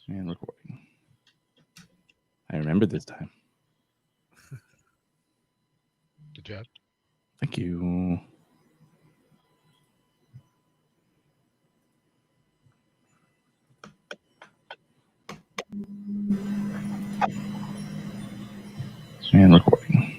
And recording. I remember this time. Good job. Thank you. And recording.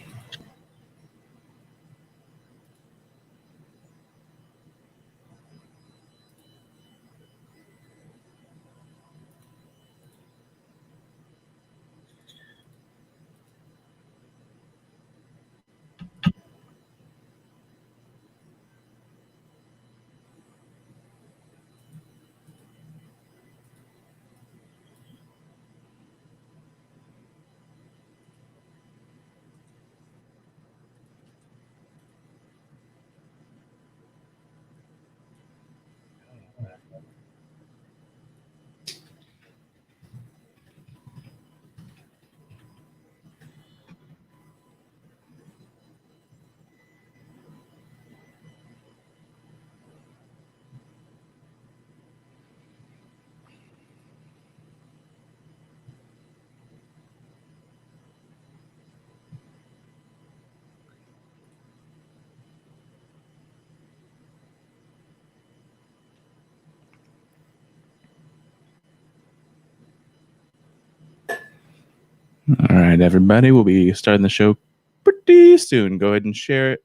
All right, everybody. We'll be starting the show pretty soon. Go ahead and share it,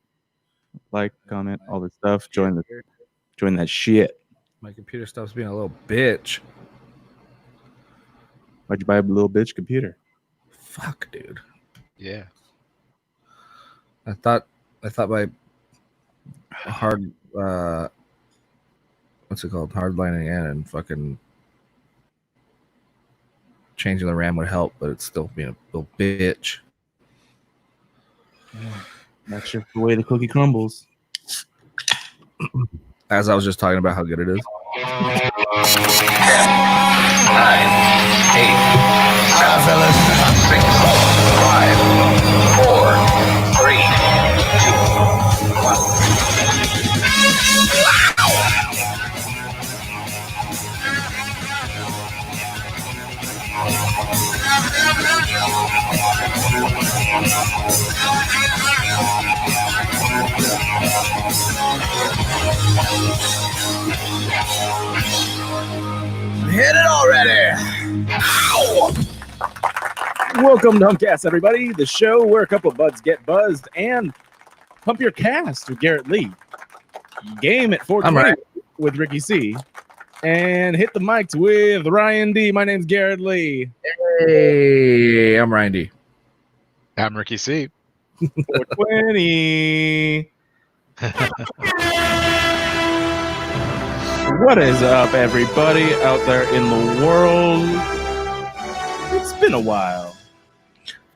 like, comment, all this stuff. Join that shit. My computer stops being a little bitch. Why'd you buy a little bitch computer? Fuck, dude. Yeah. I thought my hard what's it called? Hardlining in and fucking changing the RAM would help, but it's still being a little bitch. That's just the way the cookie crumbles. As I was just talking about how good it is. 10, 9, 8, 7, 6, 5, 4, 3, 2, 1. Hit it already! Ow! Welcome to Humpcast, everybody. The show where a couple of buds get buzzed and pump your cast with Garrett Lee. Game at 420 with Ricky C. And hit the mics with Ryan D. My name's Garrett Lee. Hey, I'm Ryan D. I'm Ricky C. 420. What is up, everybody out there in the world? It's been a while.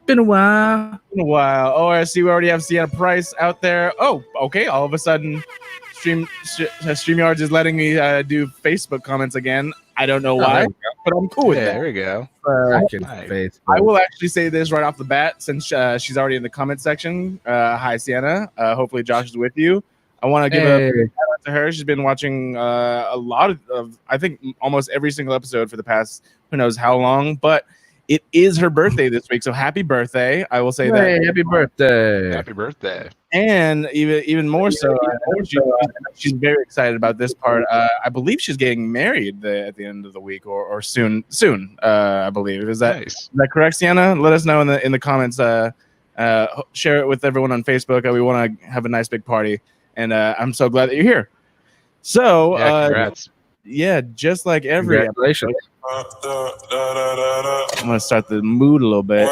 Been a while. Oh, I see we already have Sienna Price out there. Oh, okay. All of a sudden, StreamYard is letting me do Facebook comments again. I don't know why, but I'm cool with that. There we go. I will actually say this right off the bat, since she's already in the comment section. Hi, Sienna. Hopefully Josh is with you. I want to give a shout out to her. She's been watching a lot of, I think, almost every single episode for the past who knows how long. But it is her birthday this week, so happy birthday! I will say that. Happy birthday! Happy birthday! And even more so, she's very excited about this part. I believe she's getting married at the end of the week or soon. I believe is that Nice. Is that correct, Sienna? Let us know in the comments. Share it with everyone on Facebook. We want to have a nice big party, and I'm so glad that you're here. So, Congrats. Just like every Congratulations. I'm gonna start the mood a little bit.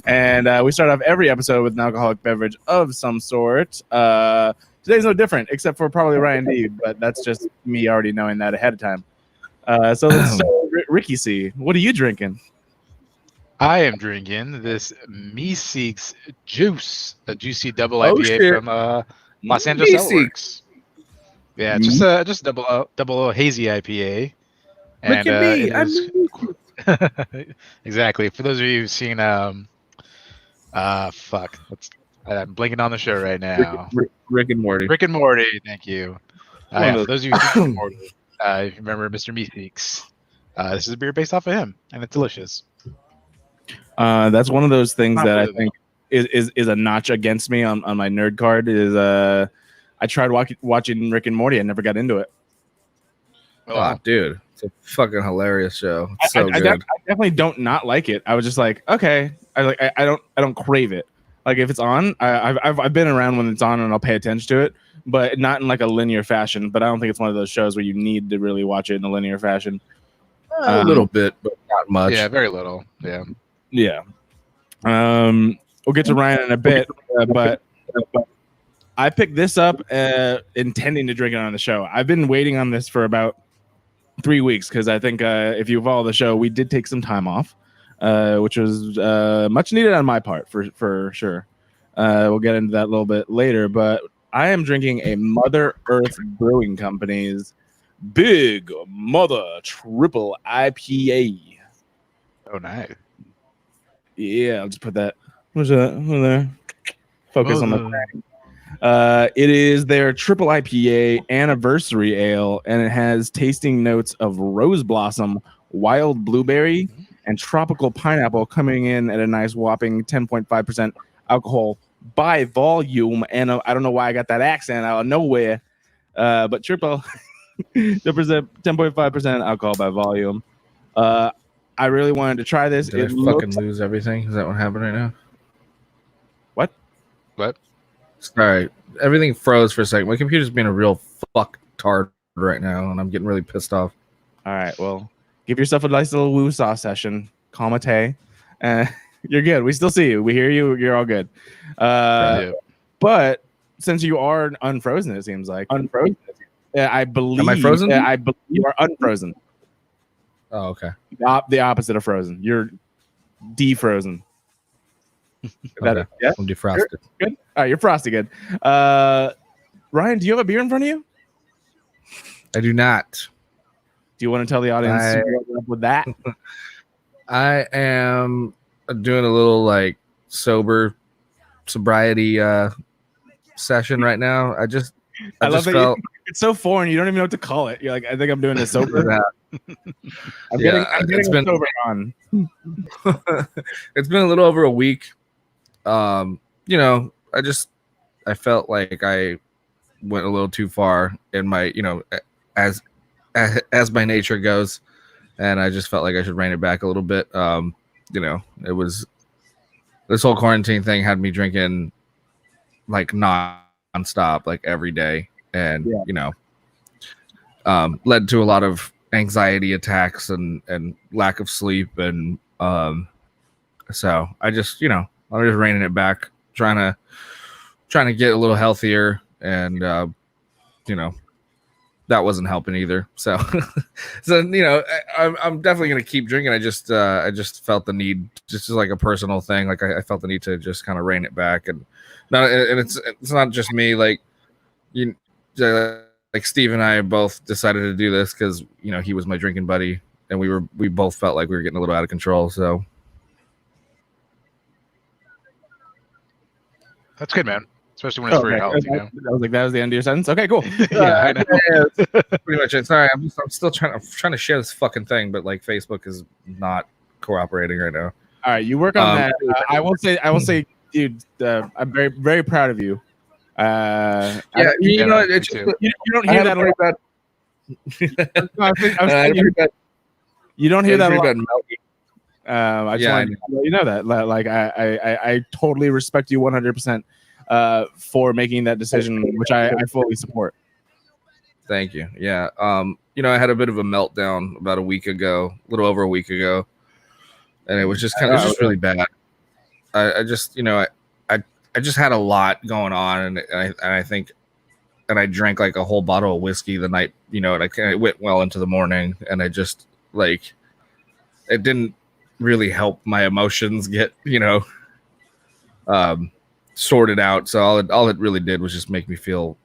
And we start off every episode with an alcoholic beverage of some sort. Today's no different, except for probably Ryan D, but that's just me already knowing that ahead of time. So let's start with Ricky C. What are you drinking? I am drinking this Meeseeks Juice, a juicy double IPA from Los Angeles Outworks. Yeah, just a double hazy IPA. Look at me! Exactly. For those of you who've seen, I'm blinking on the show right now. Rick and Morty. Rick and Morty. Thank you. For those of you who've seen Rick and Morty, If you remember Mr. Meeseeks, this is a beer based off of him, and it's delicious. That's one of those things that I think is a notch against me on my nerd card. Is I tried watching Rick and Morty. I never got into it. Oh, dude, it's a fucking hilarious show. It's so good. I definitely don't not like it. I was just like, okay, I don't crave it. Like if it's on, I've been around when it's on and I'll pay attention to it, but not in like a linear fashion. But I don't think it's one of those shows where you need to really watch it in a linear fashion. A little bit, but not much. Yeah, very little. Yeah. Yeah. We'll get to Ryan in a bit, but I picked this up intending to drink it on the show. I've been waiting on this for about 3 weeks because I think if you follow the show, we did take some time off, which was much needed on my part for sure. We'll get into that a little bit later, but I am drinking a Mother Earth Brewing Company's Big Mother Triple IPA. Oh, nice. Yeah, I'll just put that. What's that? Over there. Focus on the thing. It is their triple IPA anniversary ale, and it has tasting notes of rose blossom, wild blueberry, and tropical pineapple, coming in at a nice whopping 10.5% alcohol by volume. And I don't know why I got that accent out of nowhere, but triple 10.5% alcohol by volume. I really wanted to try this. Did I fucking lose everything? Is that what happened right now? What? Sorry, everything froze for a second. My computer's being a real fucktard right now, and I'm getting really pissed off. All right, well, give yourself a nice little woo-saw session. Calm a tay. You're good. We still see you. We hear you. You're all good. But since you are unfrozen, it seems like. Unfrozen? I believe. Am I frozen? I believe you are unfrozen. Oh, okay. The opposite of frozen. You're defrozen. Okay. Yeah? I'm defrosted. Good. All right, you're frosty good. Ryan, do you have a beer in front of you? I do not. Do you want to tell the audience what's up with that? I am doing a little like sobriety session right now. I love that it's so foreign. You don't even know what to call it. You're like, I think I'm doing this sober. I'm getting sober on. It's been a little over a week. You know, I felt like I went a little too far in my, you know, as my nature goes, and I just felt like I should rein it back a little bit. You know, it was this whole quarantine thing had me drinking like nonstop, like every day, and you know, led to a lot of anxiety attacks and lack of sleep, and so I just, you know, I'm just reining it back, trying to get a little healthier, and you know, that wasn't helping either. So you know, I'm definitely gonna keep drinking. I just felt the need, just as like a personal thing, like I felt the need to just kind of rein it back, and it's not just me, like like Steve and I both decided to do this because, you know, he was my drinking buddy, and we both felt like we were getting a little out of control. So that's good, man. Especially when it's for your health. You know? I was like, that was the end of your sentence. Okay, cool. Yeah, I know. Pretty much it. Sorry, I'm still trying to share this fucking thing, but like Facebook is not cooperating right now. All right, you work on that. I will say, dude, I'm very, very proud of you. Yeah, you know, you don't hear that a lot. You don't hear that a lot. I just want to let you know that. Like, I totally respect you 100% for making that decision, which I fully support. Thank you. Yeah. You know, I had a bit of a meltdown about a little over a week ago, and it was just just really bad. I just, you know, I just had a lot going on, and I think, and I drank like a whole bottle of whiskey the night, you know, and it went well into the morning, and I just like, it didn't really help my emotions get, you know, sorted out. So all it really did was just make me feel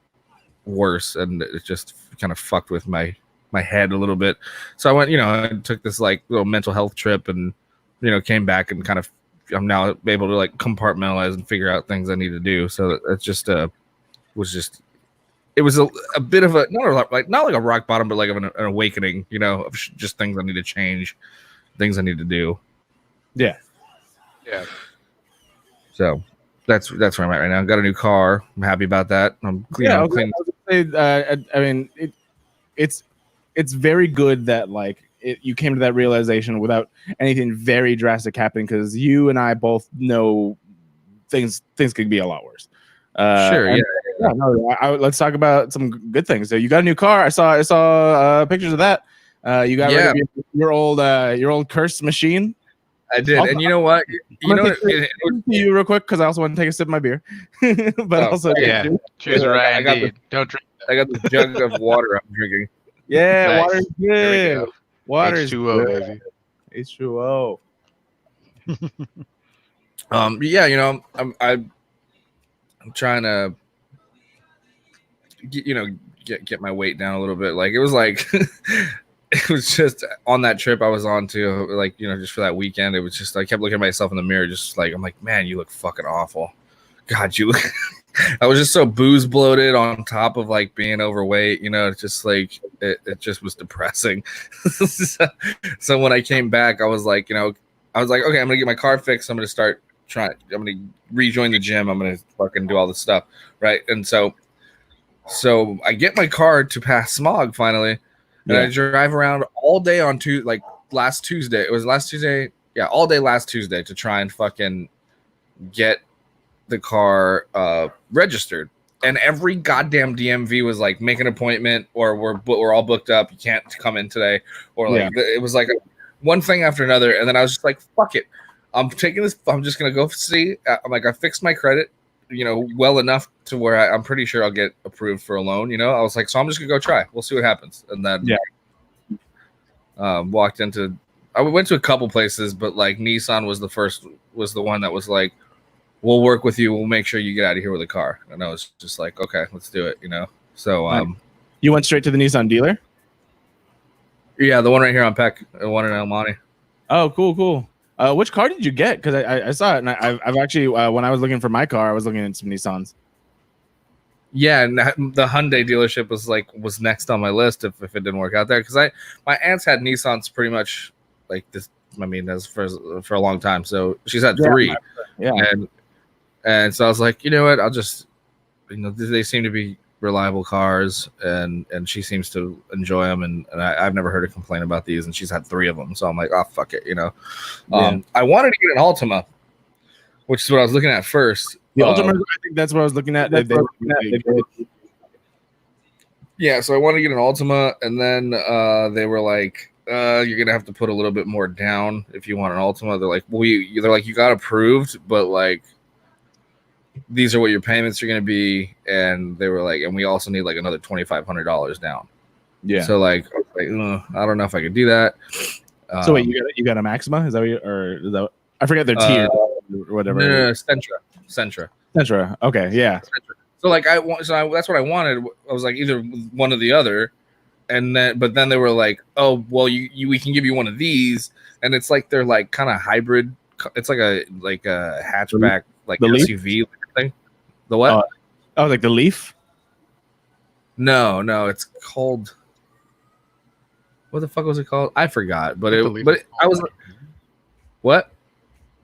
worse, and it just kind of fucked with my head a little bit. So I went, you know, I took this like little mental health trip, and, you know, came back and kind of, I'm now able to like compartmentalize and figure out things I need to do. So it just was just it was a bit of a not like a rock bottom, but like of an awakening, you know, of just things I need to change, things I need to do. Yeah. So that's where I'm at right now. Got a new car. I'm happy about that. I'm clean. Yeah, I'm clean. I mean, it's very good that like you came to that realization without anything very drastic happening, because you and I both know things could be a lot worse. Sure. Yeah. No, let's talk about some good things. So you got a new car. I saw pictures of that. You got rid of your old cursed machine. I did, and you know what? You real quick, because I also want to take a sip of my beer. But cheers, Ryan. Don't drink. I got the jug of water I'm drinking. Yeah, nice. water's good. Water's H2O, good. baby. H2O. Yeah, you know, I'm trying to get my weight down a little bit. Like it was like it was just on that trip I was on to, like, you know, just for that weekend. It was just I kept looking at myself in the mirror, just like I'm like, man, you look fucking awful. God, you look. I was just so booze bloated on top of like being overweight, you know. It's just like it just was depressing. So when I came back, I was like, okay, I'm gonna get my car fixed. I'm gonna rejoin the gym. I'm gonna fucking do all this stuff, right? And so I get my car to pass smog finally, and I drive around all day on last Tuesday. It was last Tuesday, all day last Tuesday to try and fucking get the car registered. And every goddamn DMV was like, make an appointment, or we're all booked up. You can't come in today, or like it was like one thing after another. And then I was just like, fuck it. I'm taking this. I'm just going to go see. I'm like, I fixed my credit, you know, well enough to where I'm pretty sure I'll get approved for a loan. You know, I was like, so I'm just going to go try. We'll see what happens. And then I went to a couple places, but like Nissan was the one that was like, we'll work with you. We'll make sure you get out of here with a car. And I was just like, okay, let's do it. You know? So, you went straight to the Nissan dealer? Yeah. The one right here on Peck, the one in El Monte. Oh, cool. Which car did you get? Because I saw it, and I've actually when I was looking for my car, I was looking at some Nissans. Yeah, and the Hyundai dealership was next on my list if it didn't work out there, because my aunt's had Nissans pretty much like this. I mean, that's for a long time. So she's had 3, and so I was like, you know what? I'll just, you know, they seem to be reliable cars, and she seems to enjoy them, and I've never heard her complain about these, and she's had 3 of them, so I'm like, oh fuck it, you know. I wanted to get an Altima, which is what I was looking at first. The Altima, I think that's what I was looking at. Yeah, so I wanted to get an Altima, and then they were like, you're gonna have to put a little bit more down if you want an Altima. They're like, you got approved, but like, these are what your payments are going to be. And they were like, and we also need like another $2,500 down. Yeah. So like I don't know if I could do that. So wait, you got a Maxima? Is that what or is that? I forget their tier or whatever. No, Sentra. Okay. Yeah. Sentra. So like that's what I wanted. I was like either one or the other. But then they were like, oh, well, we can give you one of these. And it's like, they're like kind of hybrid. It's like a hatchback, like the SUV thing. The what? Like the Leaf? No, it's called. What the fuck was it called? I forgot. But I was. What?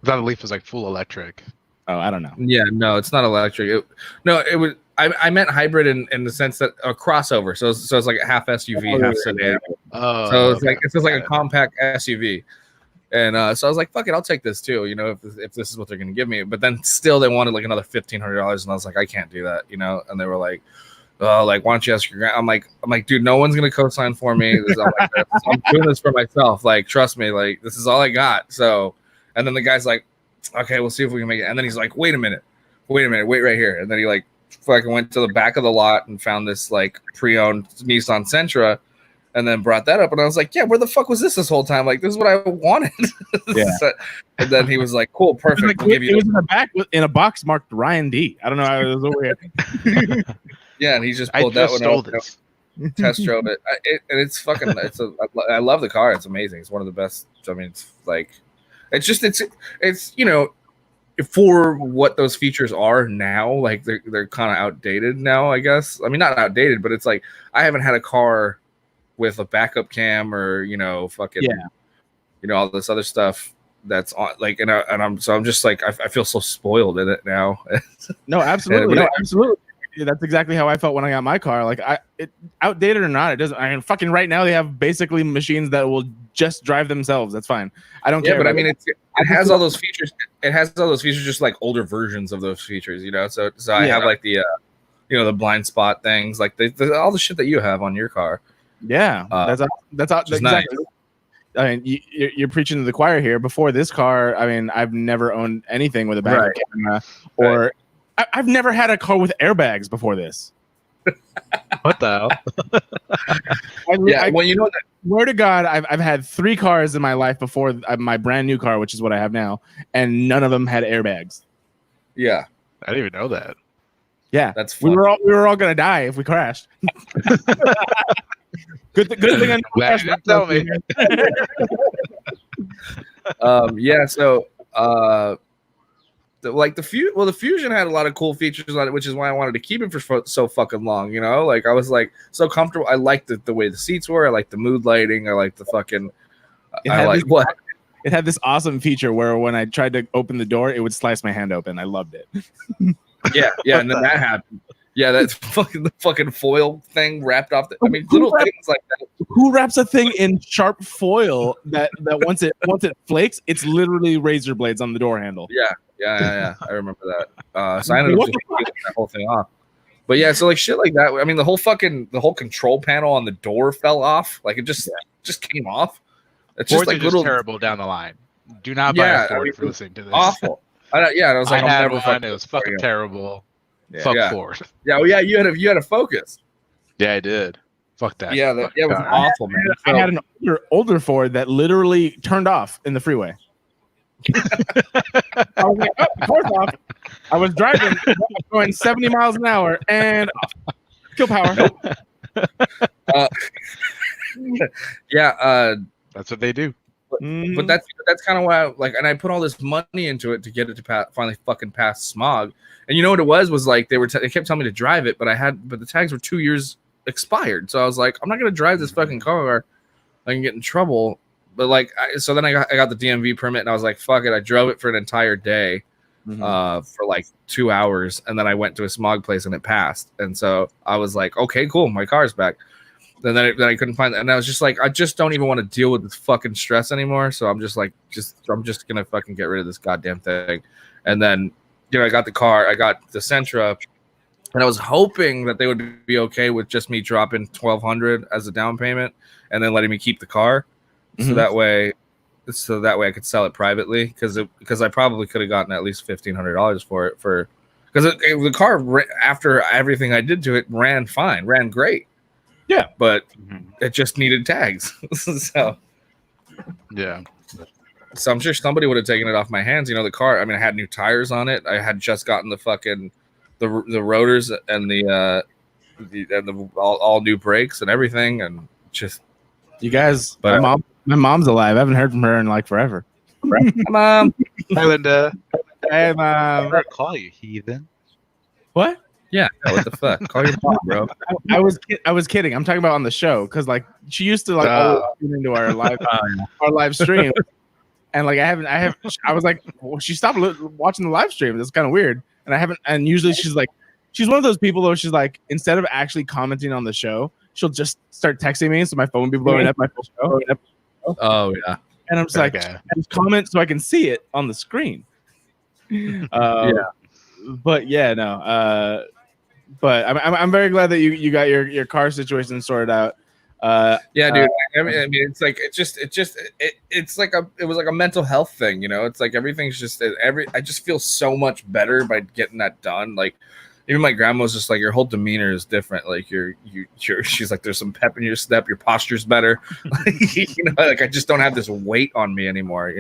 I thought the Leaf was like full electric. Oh, I don't know. Yeah, no, it's not electric. It was. I meant hybrid in the sense that a crossover. So it's like a half SUV, half sedan. Oh, so it's just like a compact SUV. And so I was like, fuck it, I'll take this too, you know, if this is what they're going to give me. But then still they wanted like another $1,500. And I was like, I can't do that, you know. And they were like, oh, like, why don't you ask your grand? I'm like, dude, no one's going to co-sign for me. I'm doing this for myself. Like, trust me, like, this is all I got. So, and then the guy's like, okay, we'll see if we can make it. And then he's like, wait a minute, wait right here. And then he like fucking went to the back of the lot and found this like pre-owned Nissan Sentra. And then brought that up, and I was like, "Yeah, where the fuck was this whole time? Like, this is what I wanted." Yeah. And then he was like, "Cool, perfect." Like, it was in the back in a box marked Ryan D. I don't know how it was over here. Yeah, and he just pulled that one out. Test drove it, and it's fucking. I love the car. It's amazing. It's one of the best. I mean, it's like, it's you know, for what those features are now, like they're kind of outdated now, I guess. I mean, not outdated, but it's like I haven't had a car with a backup cam or fucking all this other stuff that's on, like, and I'm just like I feel so spoiled in it now. No, absolutely, absolutely. Yeah, that's exactly how I felt when I got my car. Like, outdated or not, it doesn't. I mean, fucking right now they have basically machines that will just drive themselves. That's fine. I don't care. But I mean, it has all those features. It has all those features, just like older versions of those features. So I have like the the blind spot things, like all the shit that you have on your car. Yeah, that's exactly. Nice. I mean, you're preaching to the choir here. Before this car, I mean, I've never owned anything with a backup camera, or I've never had a car with airbags before this. What the hell? Well, you know that. Swear to God, I've had 3 cars in my life before my brand new car, which is what I have now, and none of them had airbags. Yeah, I didn't even know that. Yeah, that's fun. We were all gonna die if we crashed. Good thing I crashed. Tell me. So the Fusion had a lot of cool features on it, which is why I wanted to keep it for so fucking long. Like I was like so comfortable. I liked the way the seats were. I liked the mood lighting. I liked the fucking. It had this awesome feature where when I tried to open the door, it would slice my hand open. I loved it. Yeah, and then that happened. Yeah, that's the fucking foil thing wrapped off. Little things like that. Who wraps a thing in sharp foil that once it flakes, it's literally razor blades on the door handle? Yeah. I remember that. So I ended up just getting that whole thing off. But yeah, so like shit like that. I mean, the whole control panel on the door fell off. Like it just came off. It's Fords just like little terrible down the line. Do not buy a Ford for listening to this. Awful. I was like, I had one. It was fucking terrible. Fuck Ford. Yeah, well, yeah, you had a Focus. Yeah, I did. Fuck that. Yeah, it was awful, man. I had an older Ford that literally turned off in the freeway. I was like, oh, the car's off. I was driving, going 70 miles an hour, and kill power. That's what they do. But that's kind of why I put all this money into it to get it to finally fucking pass smog. And you know what it was like they kept telling me to drive it, but the tags were 2 years expired. So I was like, I'm not gonna drive this fucking car. I can get in trouble. But so then I got the DMV permit, and I was like, fuck it. I drove it for an entire day, for like 2 hours, and then I went to a smog place and it passed. And so I was like, okay, cool, my car's back. And then I couldn't find it, and I was just like, I just don't even want to deal with this fucking stress anymore. So I'm just like, I'm just gonna fucking get rid of this goddamn thing. And then, I got the car, I got the Sentra, and I was hoping that they would be okay with just me dropping $1,200 as a down payment, and then letting me keep the car, so that way I could sell it privately, because I probably could have gotten at least $1,500 for it, because the car, after everything I did to it, ran fine, ran great. Yeah, but it just needed tags. So I'm sure somebody would have taken it off my hands. The car, I had new tires on it. I had just gotten the fucking the rotors and the all new brakes and everything, and just you guys. But my mom's alive. I haven't heard from her in like forever. Hi, Mom. Hi, Linda. Hey, Mom. I'll call you, heathen. What? Yeah, what the fuck? Call your mom, bro. I was kidding. I'm talking about on the show, because she used to tune into our live stream, and I was like, well, she stopped watching the live stream. That's kind of weird. And I haven't. And usually she's one of those people though. She's like, instead of actually commenting on the show, she'll just start texting me, so my phone will be blowing up my show. Oh yeah. And I'm just like, just comment so I can see it on the screen. But yeah, no. But I'm very glad that you got your car situation sorted out. Dude. It's like it was like a mental health thing, It's like everything's just I just feel so much better by getting that done. Like even my grandma was just like, your whole demeanor is different. Like she's like, there's some pep in your step. Your posture's better. Like I just don't have this weight on me anymore.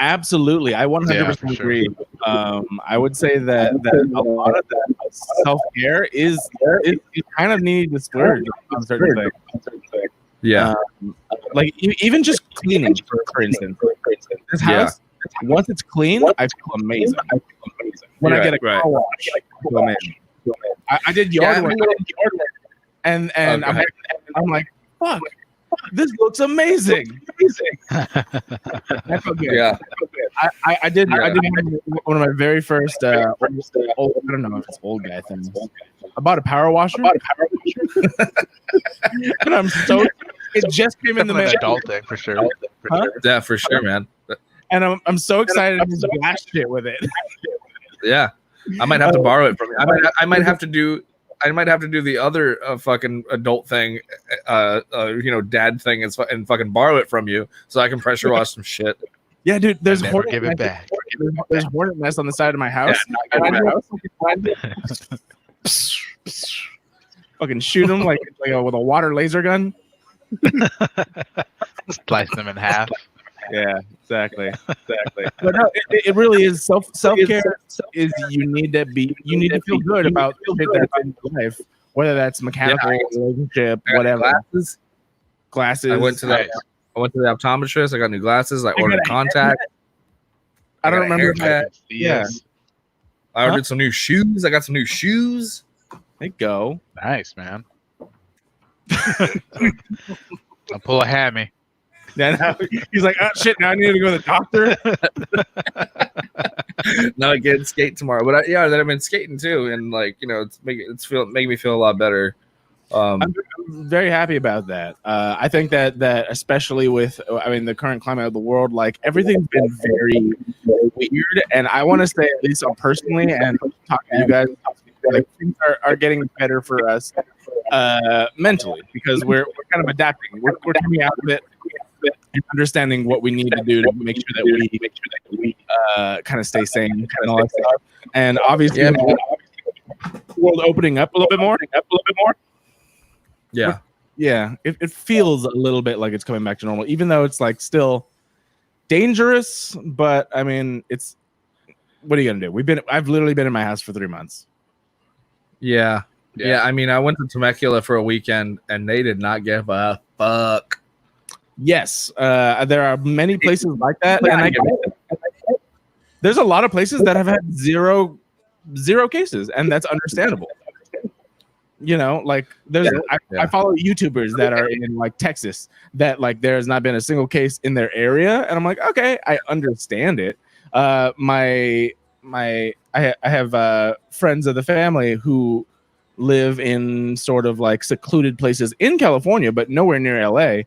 Absolutely, I 100% agree. I would say that a lot of that self-care is kind of needed to splurge on certain things. Yeah, like even just cleaning, for instance. This house, Once it's clean, I feel amazing. When I get a car wash, I feel amazing. I did yard work, and I'm like, fuck, this looks amazing. I feel good. Yeah. I did one of my very first old, I don't know if it's old guy things. I bought a power washer. And I'm so it just came in the mail. Adult thing for sure. Yeah, for sure, man. And I'm so excited to bash shit with it. Yeah, I might have to borrow it from you. I might have to do the other fucking adult thing, dad thing, and fucking borrow it from you so I can pressure wash some shit. Yeah, dude. There's give it back. There's hornet nest on the side of my house. Fucking shoot them like with a water laser gun. Slice them in half. Yeah, exactly. But no, it really is self care. Is you need to feel good about shit that's in your life, whether that's mechanical, relationship, whatever. Glasses. I went to the optometrist. I got new glasses. I ordered contacts. I don't remember. Yeah. I ordered some new shoes. I got some new shoes. There you go. Nice, man. I'll pull a hammy. Yeah, he's like, oh shit! Now I need to go to the doctor. Now I get skate tomorrow, but then I've been skating too, and it's making me feel a lot better. I'm very happy about that. I think that especially with the current climate of the world, like everything's been very weird, and I want to say at least personally, and talking to you guys, like things are getting better for us mentally because we're kind of adapting. We're coming out of it. And understanding what we need to do to make sure that we kind of stay sane and all that stuff. And obviously, world opening up a little bit more. Yeah, it feels a little bit like it's coming back to normal, even though it's like still dangerous. But I mean, it's what are you gonna do? I've literally been in my house for 3 months. Yeah. I mean, I went to Temecula for a weekend, and they did not give a fuck. Yes, there are many places like that, and there's a lot of places that have had zero cases, and that's understandable. Like I follow YouTubers that are in like Texas that like there has not been a single case in their area, and I'm like, okay, I understand it. I have friends of the family who live in sort of like secluded places in California, but nowhere near LA.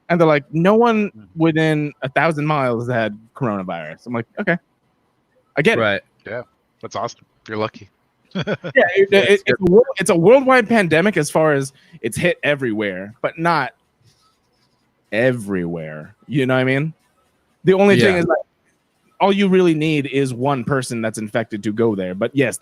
And they're like, no one within 1,000 miles had coronavirus. I'm like, okay, I get it. Right. Yeah, that's awesome. You're lucky. It's a worldwide pandemic as far as it's hit everywhere, but not everywhere. You know what I mean? The only thing is like, all you really need is one person that's infected to go there. But yes,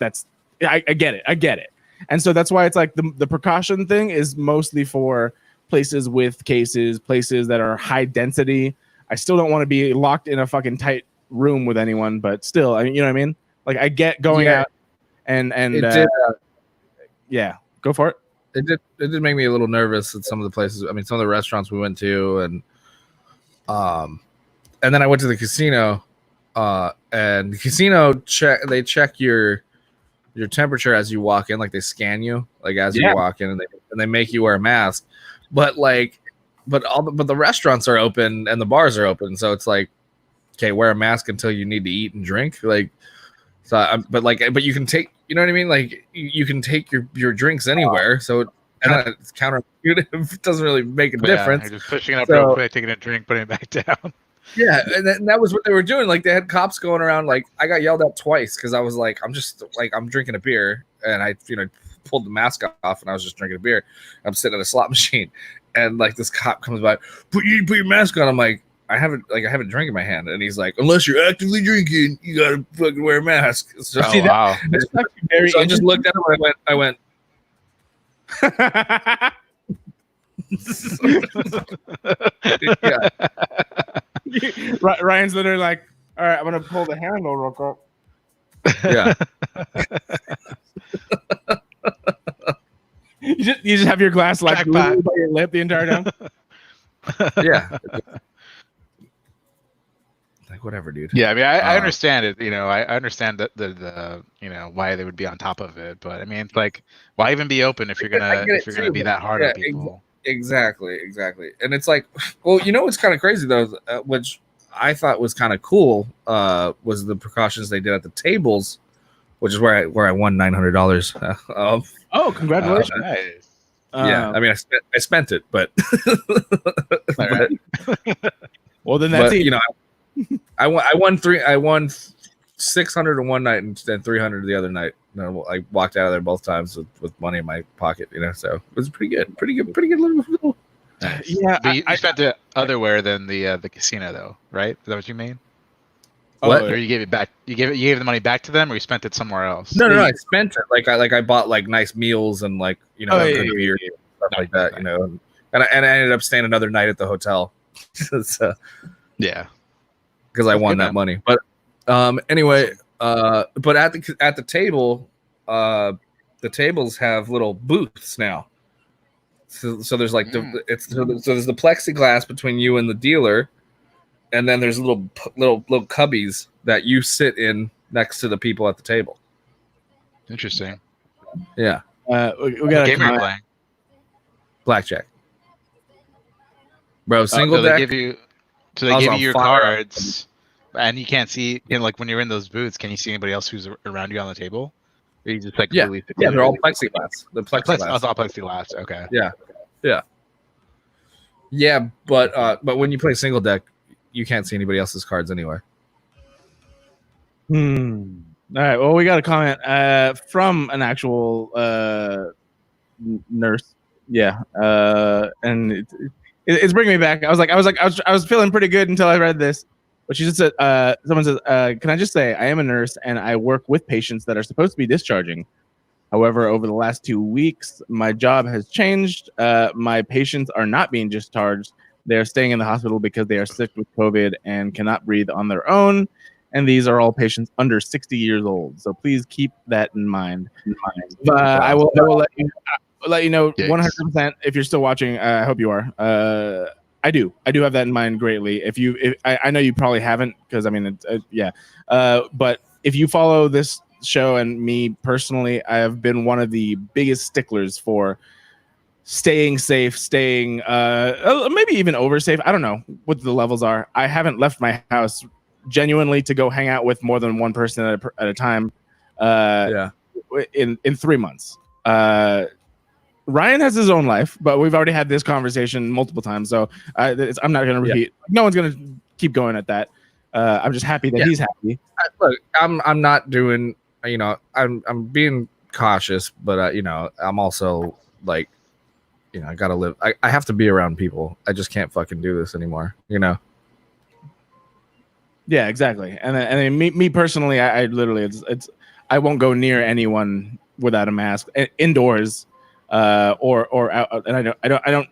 I get it. And so that's why it's like the precaution thing is mostly for places with cases, places that are high density. I still don't want to be locked in a fucking tight room with anyone, but still, you know what I mean? Like I get going out and go for it. It did make me a little nervous at some of the places. I mean, some of the restaurants we went to, and then I went to the casino, and the casino they check your temperature as you walk in, like they scan you, like as you walk in, and they make you wear a mask. But the restaurants are open and the bars are open, so it's like, okay, wear a mask until you need to eat and drink. Like, so, but you can take, you know what I mean? Like, you can take your drinks anywhere, so it's counterintuitive. It doesn't really make a difference. You're just pushing it up real quick, taking a drink, putting it back down. Yeah, and that was what they were doing. Like, they had cops going around. Like, I got yelled at twice because I was like, I'm drinking a beer, and I pulled the mask off, and I was just drinking a beer. I'm sitting at a slot machine, and like this cop comes by, put your mask on. I'm like, I have a drink in my hand, and he's like, unless you're actively drinking, you gotta fucking wear a mask. So, wow. So I just looked at him and I went. Ryan's literally like, all right, I'm gonna pull the handle real quick. Yeah. You just have your glass like by your lip the entire time. Yeah. Like, whatever, dude. Yeah, I mean, I understand it. I understand that the why they would be on top of it, but I mean, it's like, why even be open if you're gonna be that hard on people? Exactly. And it's like, well, what's kind of crazy though, which I thought was kind of cool, was the precautions they did at the tables, which is where I won $900. Oh, congratulations! Nice. Yeah, I mean, I spent it, but, well, then that's I won 600 in one night and then 300 the other night. I walked out of there both times with money in my pocket. So it was pretty good little. Nice. Yeah, but you spent it otherwhere than the casino, though, right? Is that what you mean? What? Or you gave it back? You gave the money back to them, or you spent it somewhere else? No, I spent it. I bought nice meals and beer and stuff like that. And I ended up staying another night at the hotel. So, yeah, because I won that money. But anyway, but at the table, the tables have little booths now. So there's so there's the plexiglass between you and the dealer, and then there's little cubbies that you sit in next to the people at the table. Interesting. Yeah. We got a game you're playing. Blackjack. Bro, single deck. They give you your cards, and you can't see. When you're in those booths, can you see anybody else who's around you on the table? Or you just they're all plexiglass. The plexiglass. It's all plexiglass. Okay. Yeah, but when you play single deck, you can't see anybody else's cards anywhere. All right. Well, we got a comment from an actual nurse. Yeah. And it's bringing me back. I was feeling pretty good until I read this. But she just said, someone says, can I just say, I am a nurse and I work with patients that are supposed to be discharging. However, over the last 2 weeks, my job has changed. My patients are not being discharged. They're staying in the hospital because they are sick with COVID and cannot breathe on their own. And these are all patients under 60 years old. So please keep that in mind. I will let you know 100% if you're still watching. I hope you are. I do have that in mind greatly. I know you probably haven't, because I mean, but if you follow this show and me personally, I have been one of the biggest sticklers for staying safe, maybe even over safe. I don't know what the levels are. I haven't left my house genuinely to go hang out with more than one person at a time. In 3 months. Ryan has his own life, but we've already had this conversation multiple times, so I'm not going to repeat. No one's going to keep going at that. I'm just happy that he's happy. Look, I'm not doing. I'm being cautious, but I'm also I gotta live. I have to be around people. I just can't fucking do this anymore. Yeah, exactly. And then me personally, I literally I won't go near anyone without a mask indoors. Or out, and I don't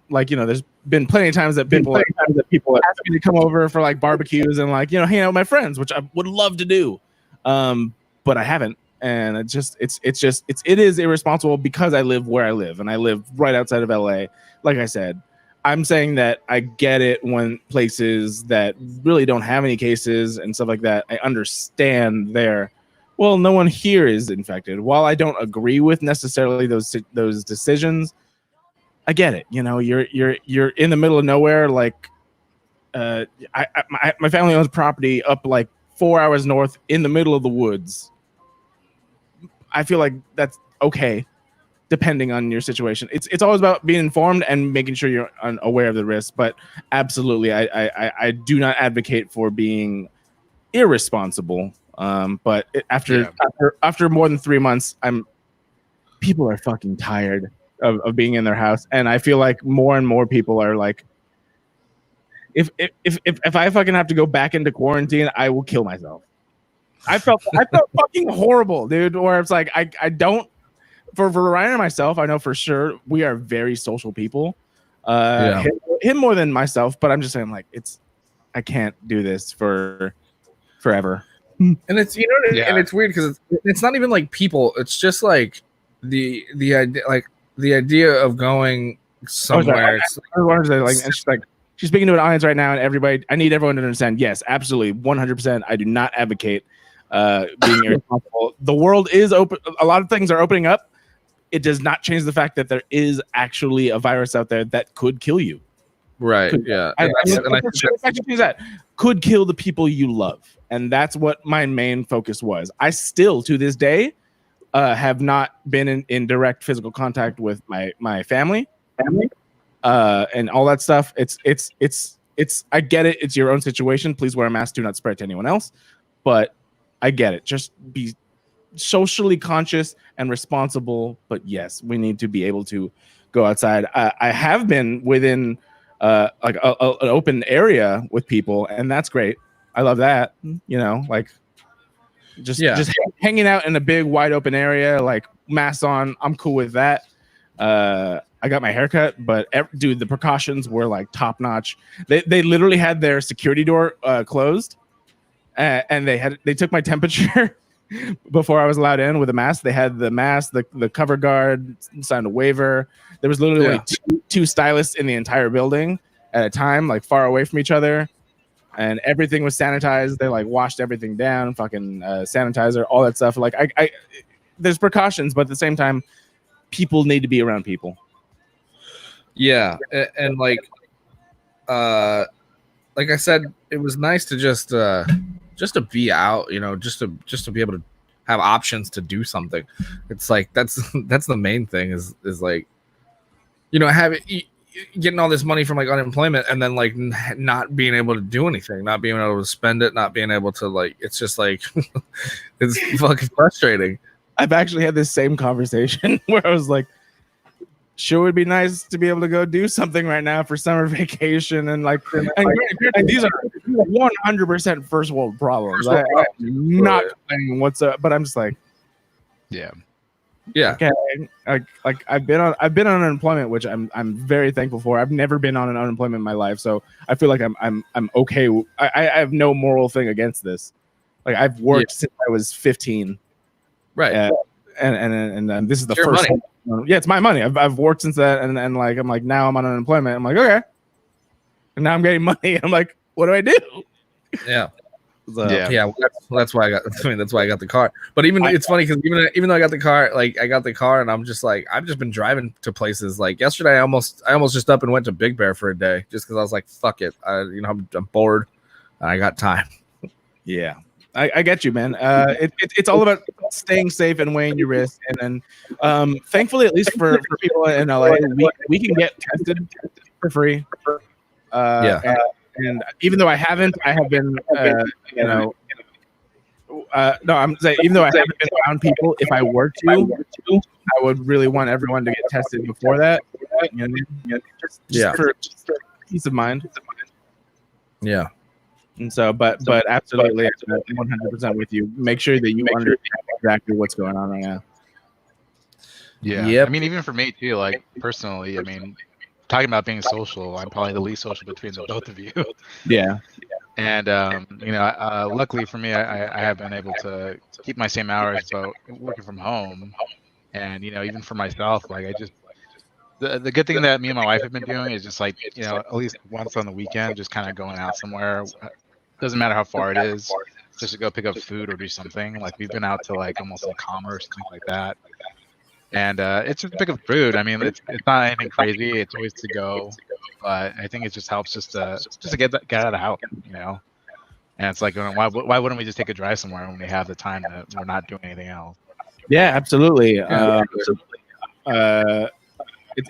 there's been plenty of times that people ask me to come over for barbecues and hang out with my friends, which I would love to do, but I haven't, and it is irresponsible because I live where I live, and I live right outside of LA. Like I said, I'm saying that I get it when places that really don't have any cases and stuff like that, I understand there. Well, no one here is infected. While I don't agree with necessarily those decisions, I get it. You're in the middle of nowhere. My family owns property up 4 hours north in the middle of the woods. I feel like that's okay, depending on your situation. It's always about being informed and making sure you're aware of the risks. But absolutely, I do not advocate for being irresponsible. But after more than 3 months, people are fucking tired of being in their house, and I feel like more and more people are like, if I fucking have to go back into quarantine, I will kill myself. I felt fucking horrible, dude. Where it's like I don't, for Ryan and myself, I know for sure we are very social people. Him more than myself, but I'm just saying I can't do this for forever. And it's and it's weird because it's not even people. It's just the idea of going somewhere. And she's she's speaking to an audience right now, and everybody. I need everyone to understand. Yes, absolutely, 100%. I do not advocate being irresponsible. The world is open. A lot of things are opening up. It does not change the fact that there is actually a virus out there that could kill you. Right. Yeah. I think that could kill the people you love, and that's what my main focus was. I still, to this day, have not been in direct physical contact with my family, and all that stuff. It's. I get it. It's your own situation. Please wear a mask. Do not spread to anyone else. But I get it. Just be socially conscious and responsible. But yes, we need to be able to go outside. I have been within like an open area with people, and that's great. I love that. You know, like just hanging out in a big wide open area, like masks on. I'm cool with that. I got my haircut, but dude, the precautions were like top notch. They literally had their security door closed, and they took my temperature before I was allowed in with a mask. They had the mask, the cover guard signed a waiver. There was literally like two stylists in the entire building at a time, like far away from each other, and everything was sanitized. They like washed everything down, fucking sanitizer, all that stuff. Like I there's precautions, but at the same time, people need to be around people. Yeah, and like I said, it was nice to just to be out, you know, just to be able to have options to do something. It's like that's the main thing is like, you know, getting all this money from like unemployment and then like not being able to do anything, not being able to spend it, not being able to like, it's just like it's fucking frustrating. I've actually had this same conversation where I was like, sure would be nice to be able to go do something right now for summer vacation and like and these are 100% first world problems. I'm not complaining whatsoever, but I'm just like, yeah. Okay, like I've been on unemployment, which I'm very thankful for. I've never been on an unemployment in my life, so I feel like I'm okay. I have no moral thing against this. Like I've worked since I was 15, right? And this is the first. Yeah, it's my money. I've worked since that, and like I'm like now I'm on unemployment. I'm like okay, and now I'm getting money. I'm like, what do I do? Yeah. Well, that's why I got. I mean, that's why I got the car. But it's funny because even though I got the car, like I got the car, and I'm just like I've just been driving to places. Like yesterday, I almost just up and went to Big Bear for a day just because I was like, fuck it, I'm bored, and I got time. Yeah, I get you, man. It's all about staying safe and weighing your risk, and then thankfully, at least for people in LA, we can get tested for free. And even though I have been, no, I'm saying even though I haven't been around people, if I were to, I would really want everyone to get tested before that. You know, just for peace of mind. Yeah. And so, but absolutely, I'm 100% with you. Make sure that you understand exactly what's going on right now. Yeah. Yep. I mean, even for me too, like personally, I mean, talking about being social, I'm probably the least social between the both of you. Yeah. And luckily for me, I have been able to keep my same hours, but working from home. And even for myself, like I just the good thing that me and my wife have been doing is just like at least once on the weekend, just kind of going out somewhere. Doesn't matter how far it is, just to go pick up food or do something. Like we've been out to like almost like Commerce, things like that. And it's just pick up food. I mean, it's not anything crazy. It's always to go, but I think it just helps just to get out of the house, And it's like, why wouldn't we just take a drive somewhere when we have the time that we're not doing anything else? Yeah, absolutely.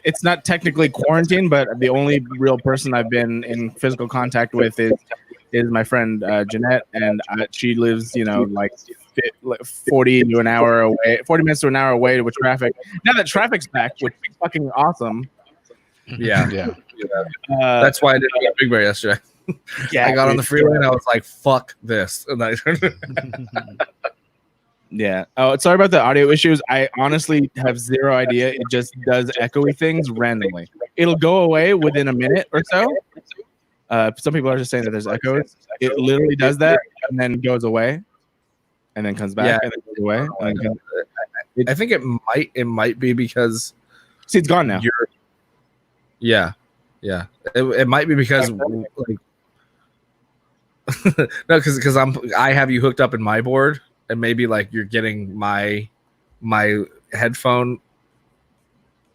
It's not technically quarantine, but the only real person I've been in physical contact with is my friend Jeanette, and she lives, like 40 to an hour away, 40 minutes to an hour away with traffic. Now that traffic's back, which is fucking awesome. Yeah. That's why I didn't go to Big Bear yesterday. Yeah, I got on the freeway and I was like, "Fuck this!" And yeah. Oh, sorry about the audio issues. I honestly have zero idea. It just does echoey things randomly. It'll go away within a minute or so. Some people are just saying that there's echoes. It literally does that and then goes away, and then comes back and then goes away. I think it might be because it's gone now. Yeah, it might be because like no, because I have you hooked up in my board, and maybe like you're getting my headphone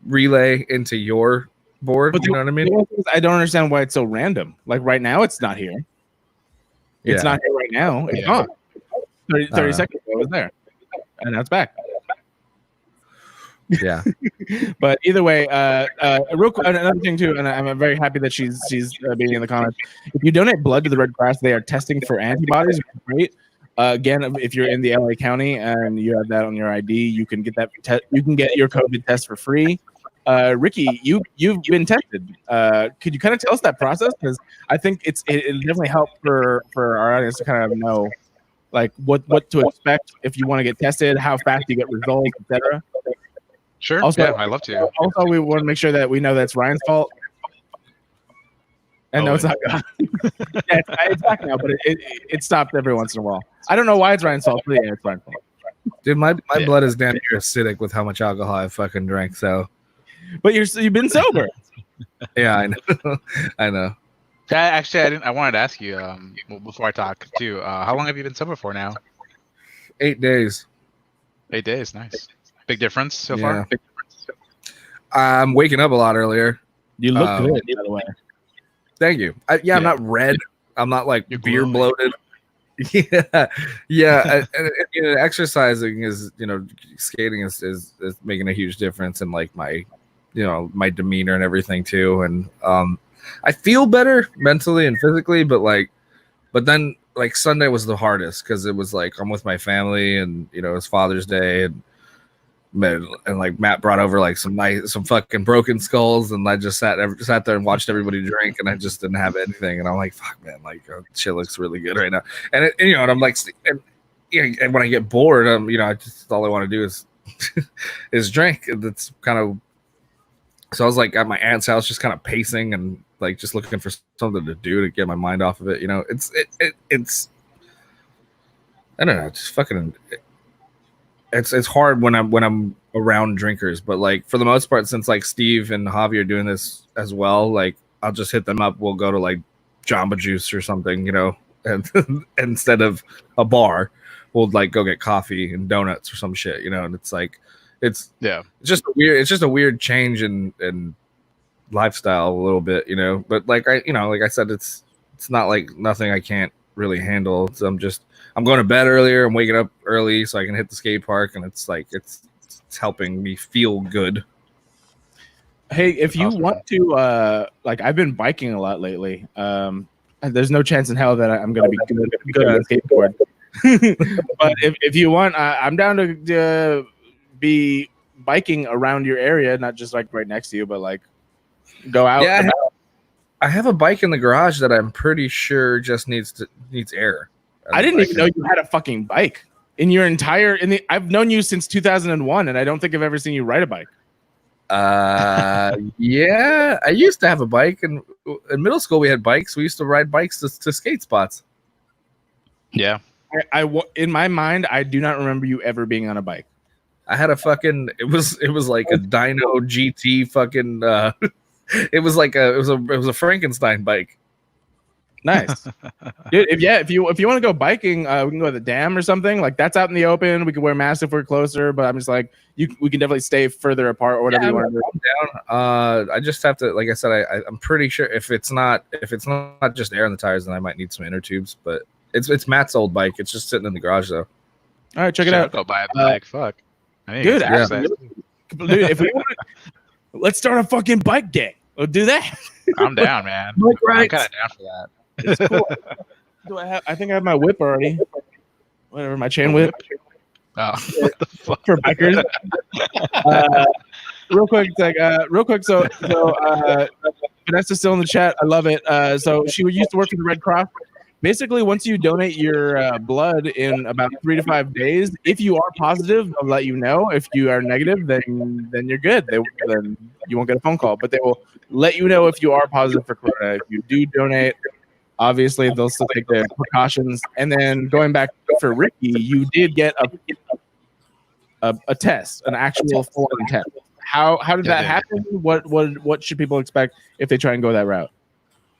relay into your board. But you know what I mean? I don't understand why it's so random. Like right now, it's not here. It's not here right now. It's gone. 30 seconds ago, it was there, and now it's back. Yeah. But either way, real quick, another thing too, and I'm very happy that she's being in the comments. If you donate blood to the Red Cross, they are testing for antibodies. Great. Again, if you're in the LA County and you have that on your ID, you can get that. You can get your COVID test for free. Ricky, you've been tested. Could you kind of tell us that process? Because I think it definitely help for our audience to kind of know like what to expect if you want to get tested, how fast you get results, etc. Sure. Also, yeah, I'd love to. Also, we want to make sure that we know that's Ryan's fault. And no, it's not God. Yeah, it's back now, but it stopped every once in a while. I don't know why it's Ryan's fault, but yeah, it's Ryan's fault. Dude, my blood is damn near acidic with how much alcohol I fucking drank. So, but you've been sober. Yeah, I know. I know. Actually, I wanted to ask you before I talk too. How long have you been sober for now? 8 days. 8 days, nice. Big difference so far. I'm waking up a lot earlier. You look good, by the way. Thank you. I'm not red. I'm not like You're beer glowing. bloated. Yeah. and exercising is, skating is making a huge difference in like my, my demeanor and everything too. And I feel better mentally and physically, but then like Sunday was the hardest because it was like I'm with my family and it was Father's Day and like Matt brought over like some fucking broken skulls and I just sat there and watched everybody drink and I just didn't have anything and I'm like, fuck man, like shit looks really good right now. And and I'm like, and when I get bored, I just all I want to do is drink. And it's kind of, so I was like at my aunt's house just kind of pacing and like just looking for something to do to get my mind off of it. It's I don't know, just fucking. It's hard when I'm around drinkers, but like for the most part, since like Steve and Javi are doing this as well, like I'll just hit them up. We'll go to like Jamba Juice or something, and instead of a bar, we'll like go get coffee and donuts or some shit, and it's like it's just a weird change in lifestyle a little bit, But like I said, it's not like nothing I can't really handle. So I'm going to bed earlier. I'm waking up early so I can hit the skate park, and it's like it's helping me feel good. Hey, if you want to, like I've been biking a lot lately. There's no chance in hell that I'm going to be good on a skateboard. But if you want, I'm down to be biking around your area, not just like right next to you, but like go out. Yeah, I have a bike in the garage that I'm pretty sure just needs air. I didn't even know you had a fucking bike in your entire. I've known you since 2001, and I don't think I've ever seen you ride a bike. Yeah, I used to have a bike, and in middle school we had bikes. We used to ride bikes to skate spots. Yeah, I in my mind, I do not remember you ever being on a bike. I had a fucking. It was like a Dyno GT fucking. It was a Frankenstein bike. Nice, dude. If you want to go biking, we can go to the dam or something. Like that's out in the open. We can wear masks if we're closer. But I'm just like we can definitely stay further apart or whatever you want to do. Down. I just have to, like I said, I'm pretty sure if it's not just air in the tires, then I might need some inner tubes. But it's Matt's old bike. It's just sitting in the garage though. All right, check it out. Go buy a bike. Fuck. Dude, dude, if we want, let's start a fucking bike gang. We'll do that. I'm down, man. I'm kind of down for that. It's cool. Do I think I have my whip already. Whatever, my chain whip. Oh, what the fuck? For bikers. Real quick. So Vanessa's still in the chat. I love it. So she used to work for the Red Cross. Basically, once you donate your blood in about 3 to 5 days, if you are positive, they'll let you know. If you are negative, then you're good. Then you won't get a phone call, but they will let you know if you are positive for corona. If you do donate, obviously they'll still take their precautions. And then going back for Ricky, you did get a test, an actual full-on test. How did that happen? What should people expect if they try and go that route?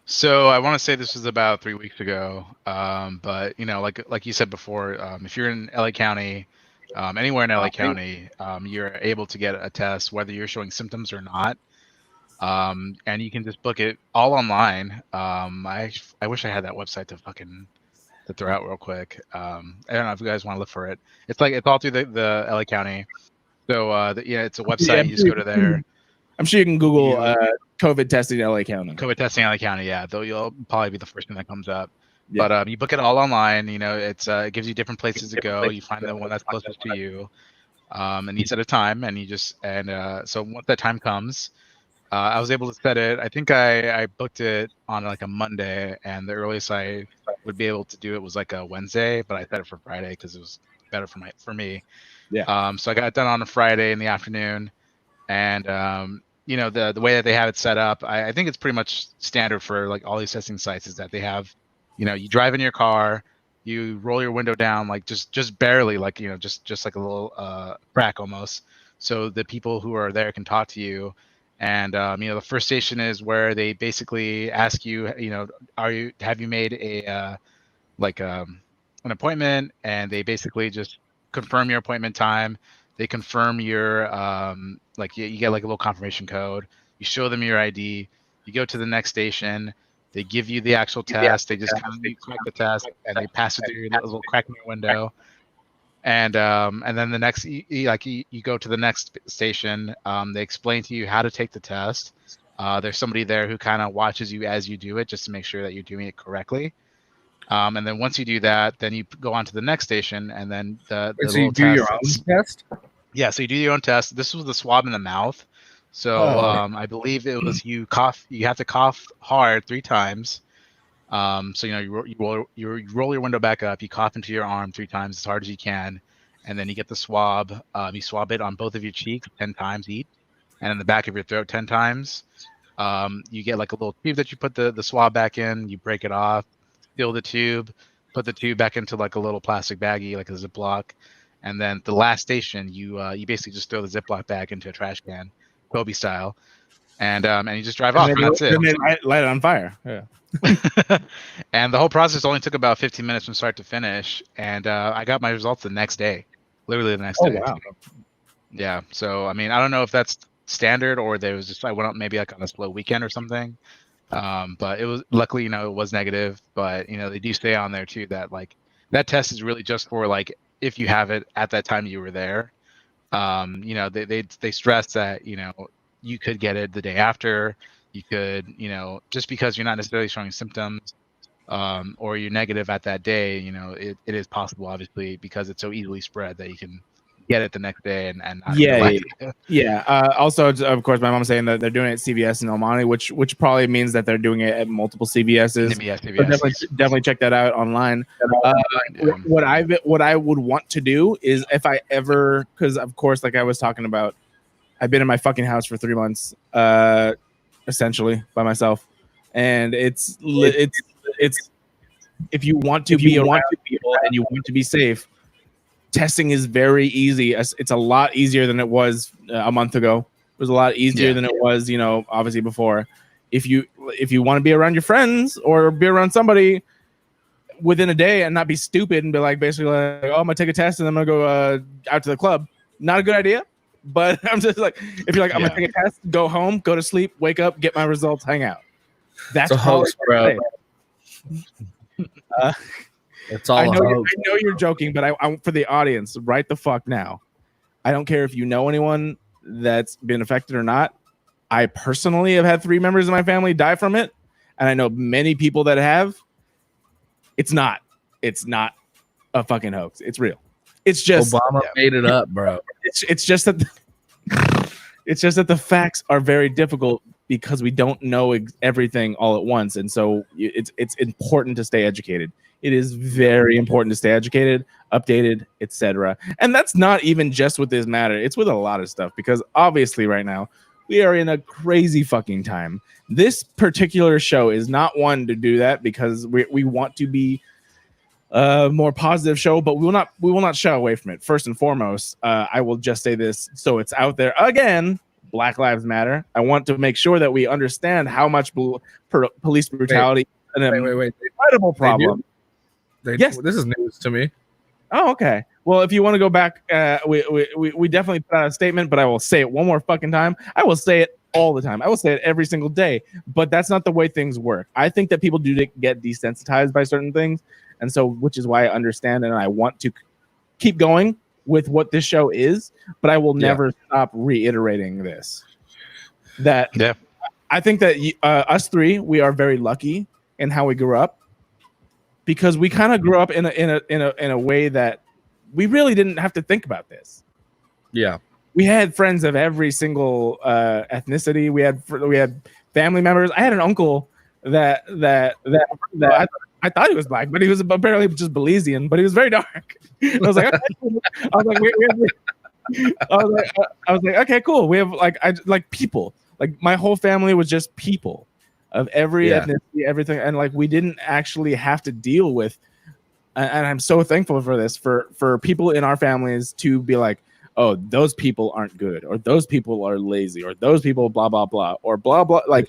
So I want to say this was about 3 weeks ago. But like you said before, if you're in LA County, anywhere in LA County, you're able to get a test whether you're showing symptoms or not. And you can just book it all online. I wish I had that website to throw out real quick. I don't know if you guys want to look for it. It's all through the LA County. So it's a website. You just go to there. I'm sure you can Google COVID testing in LA County. COVID testing in LA County, yeah. Though you'll probably be the first thing that comes up. Yeah. But you book it all online. It gives you different places to go. You find the one that's closest to you, and you set a time, and so once that time comes, I was able to set it. I think I booked it on like a Monday, and the earliest I would be able to do it was like a Wednesday, but I set it for Friday because it was better for me. Yeah. So I got it done on a Friday in the afternoon, and the way that they have it set up, I think it's pretty much standard for like all these testing sites is that they have, you drive in your car, you roll your window down like just barely, like just like a little crack almost, so the people who are there can talk to you. And the first station is where they basically ask you, have you made an appointment, and they basically just confirm your appointment time. They confirm your you get like a little confirmation code. You show them your ID. You go to the next station. They give you the actual test. They just kind of crack the test, and they pass it through your little crack in your window. And then the next, you go to the next station. They explain to you how to take the test. There's somebody there who kind of watches you as you do it, just to make sure that you're doing it correctly. And then once you do that, then you go on to the next station, and then the so you do your own test? Yeah, so you do your own test. This was the swab in the mouth. So I believe it was you have to cough hard 3 times. So you roll your window back up, you cough into your arm 3 times as hard as you can, and then you get the swab. You swab it on both of your cheeks 10 times each, and in the back of your throat 10 times. You get like a little tube that you put the swab back in. You break it off, seal the tube, put the tube back into like a little plastic baggie, like a Ziploc, and then the last station you basically just throw the Ziploc bag into a trash can, Kobe style, and you just drive off, and that's it. And then light it on fire. Yeah. And the whole process only took about 15 minutes from start to finish, and I got my results the next day, literally the next day. Wow. Yeah, so I mean, I don't know if that's standard or there was just I went up maybe like on a slow weekend or something, but it was luckily it was negative. But they do stay on there too that like that test is really just for like if you have it at that time you were there. They stress that you could get it the day after. You could, just because you're not necessarily showing symptoms, or you're negative at that day, it is possible, obviously, because it's so easily spread that you can get it the next day and not also, of course, my mom's saying that they're doing it at CVS in El Monte, which probably means that they're doing it at multiple CVSs. CVS. Definitely check that out online. What I would want to do is if I ever, because of course, like I was talking about, I've been in my fucking house for 3 months. Essentially by myself, and it's if you want to be around people and you want to be safe, testing is very easy. It's a lot easier than it was a month ago. It was a lot easier than it was, obviously before. If you want to be around your friends or be around somebody within a day and not be stupid and be like basically like, oh, I'm gonna take a test and I'm gonna go out to the club, not a good idea. But I'm just like, if you're like, I'm gonna take a test, go home, go to sleep, wake up, get my results, hang out. That's a hoax, bro. It's all. I know you're joking, but I for the audience, right the fuck now. I don't care if you know anyone that's been affected or not. I personally have had 3 members of my family die from it, and I know many people that have. It's not a fucking hoax. It's real. It's just Obama made it up, bro. It's just that the facts are very difficult because we don't know everything all at once, and so it's important to stay educated. It is very important to stay educated, updated, etc. And that's not even just with this matter. It's with a lot of stuff because obviously right now we are in a crazy fucking time. This particular show is not one to do that because we want to be more positive show, but we will not shy away from it. First and foremost, I will just say this so it's out there again. Black Lives Matter. I want to make sure that we understand how much police brutality is an incredible problem. Yes, this is news to me. Oh, okay. Well, if you want to go back, we definitely put out a statement, but I will say it one more fucking time. I will say it all the time. I will say it every single day, but that's not the way things work. I think that people do get desensitized by certain things, and so which is why I understand and I want to keep going with what this show is, but I will never stop reiterating this. That I think that us three, we are very lucky in how we grew up, because we kind of grew up in a way that we really didn't have to think about this. Yeah, we had friends of every single ethnicity. We had family members. I had an uncle that I thought he was black, but he was apparently just Belizean, but he was very dark. I was like, okay, cool. We have like people. Like my whole family was just people of every ethnicity, everything, and like we didn't actually have to deal with. And I'm so thankful for this, for people in our families to be like, oh, those people aren't good, or those people are lazy, or those people blah blah blah, or blah blah. Like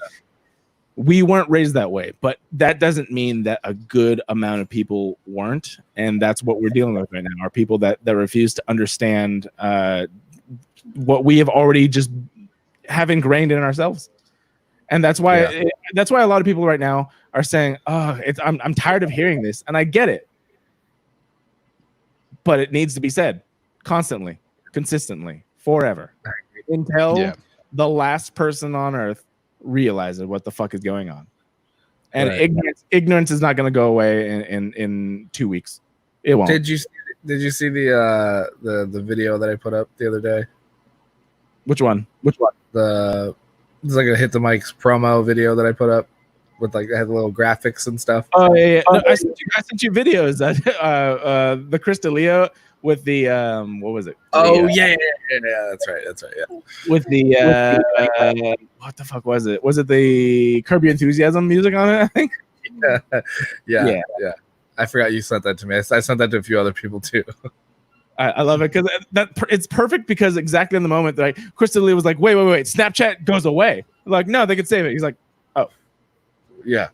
we weren't raised that way, but that doesn't mean that a good amount of people weren't, and that's what we're dealing with right now. Are people that refuse to understand what we have already just have ingrained in ourselves. And that's why a lot of people right now are saying, "Oh, I'm tired of hearing this," and I get it, but it needs to be said constantly, consistently, forever, until the last person on earth realizes what the fuck is going on. And ignorance is not going to go away in 2 weeks. It won't. Did you see the video that I put up the other day? Which one? It's like a Hit the Mics promo video that I put up with like I had little graphics and stuff. Oh yeah. No, I sent you videos. The Chris D'Elia with the what was it? Yeah, that's right. Yeah. With the what the fuck was it? Was it the Curb Your Enthusiasm music on it? I think. Yeah. I forgot you sent that to me. I sent that to a few other people too. I love it because it's perfect, because exactly in the moment that Chris D'Elia was like, wait, Snapchat goes away. Like, no, they could save it. He's like, oh, yeah.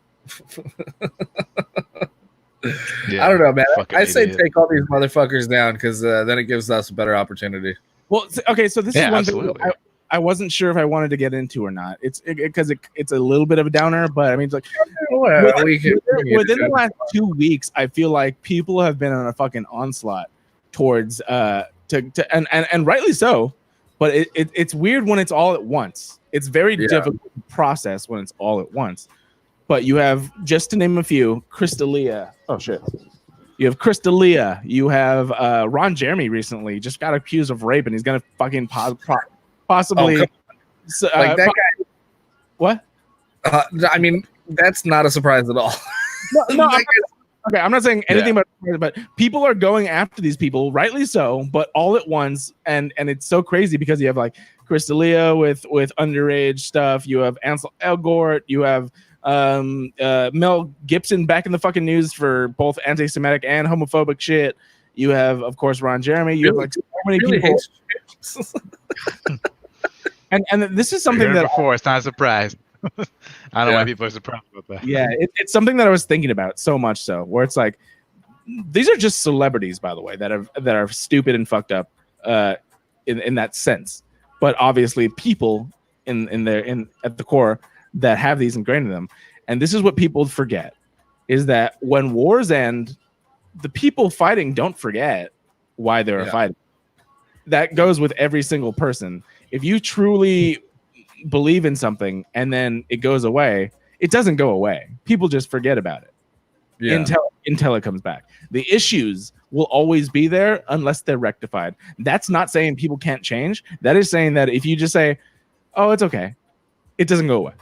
I don't know, man. I say take all these motherfuckers down, because then it gives us a better opportunity. Well, okay, so this is one thing I wasn't sure if I wanted to get into or not. It's because it's a little bit of a downer, but I mean, it's like within the last 2 weeks, I feel like people have been on a fucking onslaught towards and rightly so, but it's weird when it's all at once. It's very difficult to process when it's all at once. But you have, just to name a few, Chris D'Elia. Oh shit! You have Chris D'Elia. You have Ron Jeremy recently just got accused of rape, and he's gonna fucking possibly like that guy. What? I mean, that's not a surprise at all. No. Okay, I'm not saying anything about it, but people are going after these people, rightly so, but all at once, and it's so crazy because you have like Chris D'Elia with underage stuff, you have Ansel Elgort, you have Mel Gibson back in the fucking news for both anti-Semitic and homophobic shit. You have, of course, Ron Jeremy. You have like so many people. and this is something that before it's not a surprise. I don't know why people are surprised about that. Yeah, it's something that I was thinking about so much so, where it's like, these are just celebrities, by the way, that are stupid and fucked up in that sense. But obviously, people at the core that have these ingrained in them. And this is what people forget, is that when wars end, the people fighting don't forget why they're fighting. That goes with every single person. If you truly believe in something and then it goes away, it doesn't go away. People just forget about it until it comes back. The issues will always be there unless they're rectified. That's not saying people can't change. That is saying that if you just say, oh, it's okay, it doesn't go away.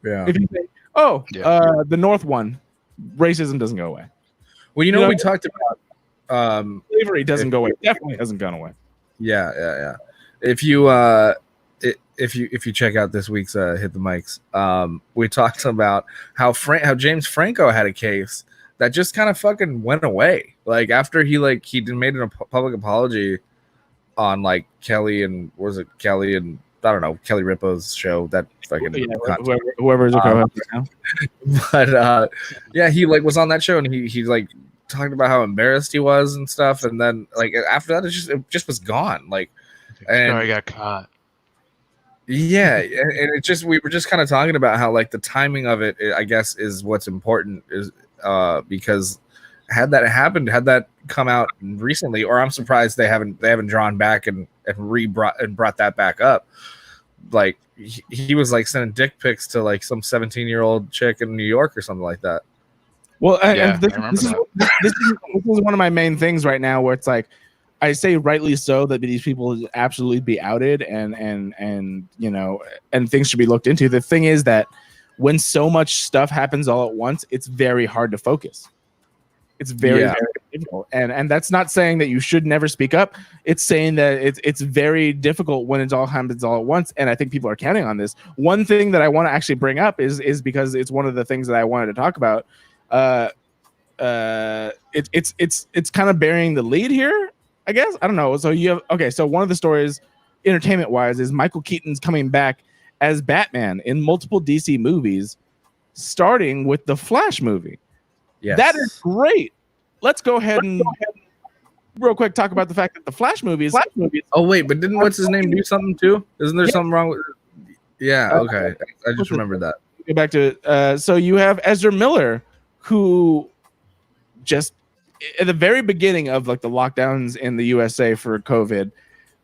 Yeah. If you say, the North won, racism doesn't go away. Well, you know we talked about slavery doesn't go away. Definitely hasn't gone away. Yeah. If you check out this week's Hit the Mics, we talked about how James Franco had a case that just kind of fucking went away. Like after he made a public apology on like Kelly and I don't know, Kelly Ripa's show. That fucking whoever's a co-host right now. But yeah, he like was on that show and he like talked about how embarrassed he was and stuff. And then like after that, it just was gone. Like, and I got caught. Yeah, and it just we were just kind of talking about how like the timing of it, I guess, is what's important. Is because had that happened, had that come out recently, or I'm surprised they haven't drawn back and brought that back up. Like he was like sending dick pics to like some 17-year-old chick in New York or something like that. Well, this is one of my main things right now, where it's like, I say rightly so that these people absolutely be outed and you know, and things should be looked into. The thing is that when so much stuff happens all at once, it's very hard to focus. It's very difficult. And that's not saying that you should never speak up. It's saying that it's very difficult when it all happens all at once. And I think people are counting on this. One thing that I want to actually bring up is because it's one of the things that I wanted to talk about. It's kind of bearing the lead here, I guess. I don't know. So so one of the stories, entertainment wise, is Michael Keaton's coming back as Batman in multiple DC movies, starting with the Flash movie. Yes. That is great. Let's go ahead and real quick talk about the fact that the Flash movies. Oh wait, but didn't what's his name do something too? Isn't there something wrong with? Yeah. Okay. I just remembered that. Get back to it. So you have Ezra Miller, who just at the very beginning of like the lockdowns in the USA for COVID,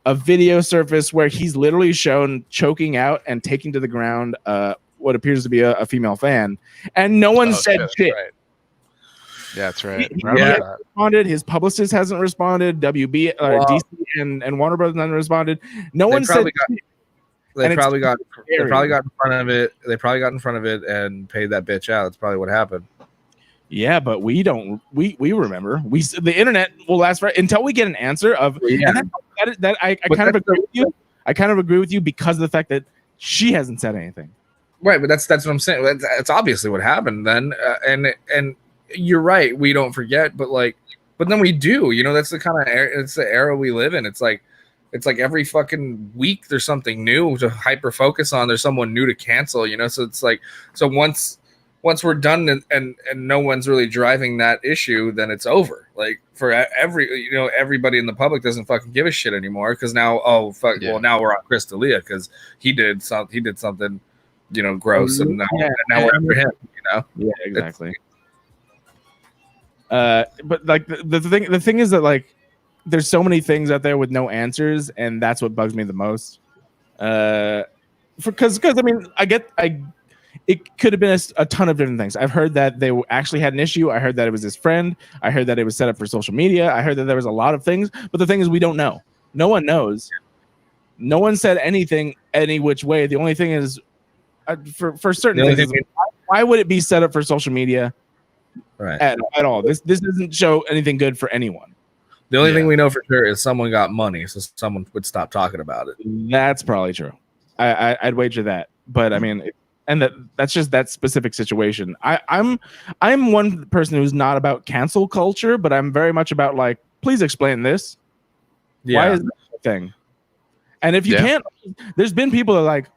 a video surfaced where he's literally shown choking out and taking to the ground what appears to be a female fan, and no one said shit. Right. Yeah, that's right. He hasn't responded. His publicist hasn't responded. DC and Warner Brothers hasn't responded. No one said. They probably got in front of it. They probably got in front of it and paid that bitch out. That's probably what happened. Yeah, but we don't. We remember. The internet will last until we get an answer of. Yeah. I kind of agree with you. I kind of agree with you because of the fact that she hasn't said anything. Right, but that's what I'm saying. That's obviously what happened then, and you're right. We don't forget, but then we do. You know, that's the kind of it's the era we live in. It's like every fucking week there's something new to hyper focus on. There's someone new to cancel. You know, so it's like once we're done and no one's really driving that issue, then it's over. Like for everybody in the public doesn't fucking give a shit anymore because now well now we're on Chris D'Elia because he did something you know gross and now we're after him. You know, yeah, exactly. But like the thing is that like there's so many things out there with no answers, and that's what bugs me the most. Because I mean it could have been a ton of different things. I've heard that they actually had an issue. I heard that it was his friend. I heard that it was set up for social media. I heard that there was a lot of things, but the thing is we don't know. No one knows. No one said anything any which way. The only thing is for certain things, why would it be set up for social media? Right. At all. This doesn't show anything good for anyone. The only thing we know for sure is someone got money, so someone would stop talking about it. That's probably true. I'd wager that. But I mean, and that's just that specific situation. I'm one person who's not about cancel culture, but I'm very much about like, please explain this. Yeah. Why is that a thing? And if you can't, there's been people that are like,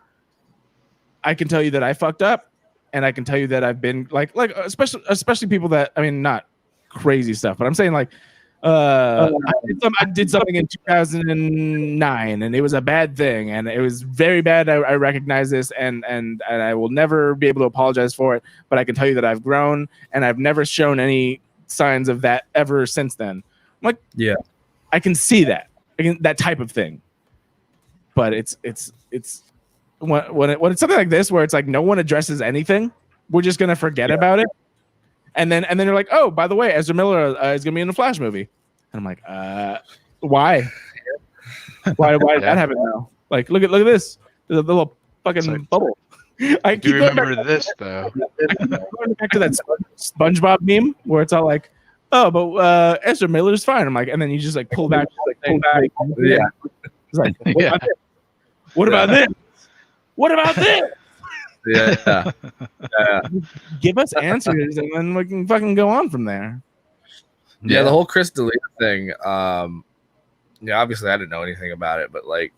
I can tell you that I fucked up. And I can tell you that I've been like especially people that, I mean, not crazy stuff, but I'm saying like I did something in 2009 and it was a bad thing and it was very bad. I recognize this and I will never be able to apologize for it. But I can tell you that I've grown and I've never shown any signs of that ever since then. I'm like, yeah, I can see that. That type of thing. But it's when it's something like this where it's like no one addresses anything, we're just gonna forget about it, and then you're like, oh, by the way, Ezra Miller is gonna be in the Flash movie, and I'm like, why did that happen now? Like, look at this, the little fucking bubble. I do remember this though. I keep going back to that SpongeBob meme where it's all like, oh, but Ezra Miller's fine. I'm like, and then you just like pull back. Yeah. It's like, what about this? What about this? Yeah. Give us answers, and then we can fucking go on from there. Yeah, the whole Chris D'Elia thing. Obviously I didn't know anything about it, but like,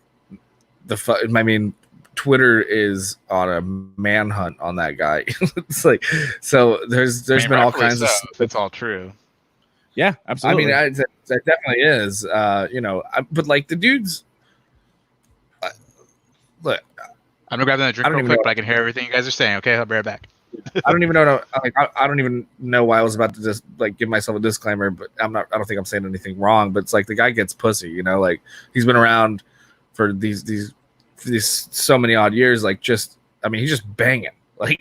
I mean, Twitter is on a manhunt on that guy. It's like, so there's been all kinds of stuff. That's all true. Yeah, absolutely. I mean, that definitely is. But like the dudes, look. I'm gonna grab that drink real quick, but I can hear everything you guys are saying. Okay, I'll be right back. I don't even know. I don't even know why I was about to just like give myself a disclaimer, but I don't think I'm saying anything wrong. But it's like the guy gets pussy, you know. Like he's been around for these so many odd years. Like he's just banging. Like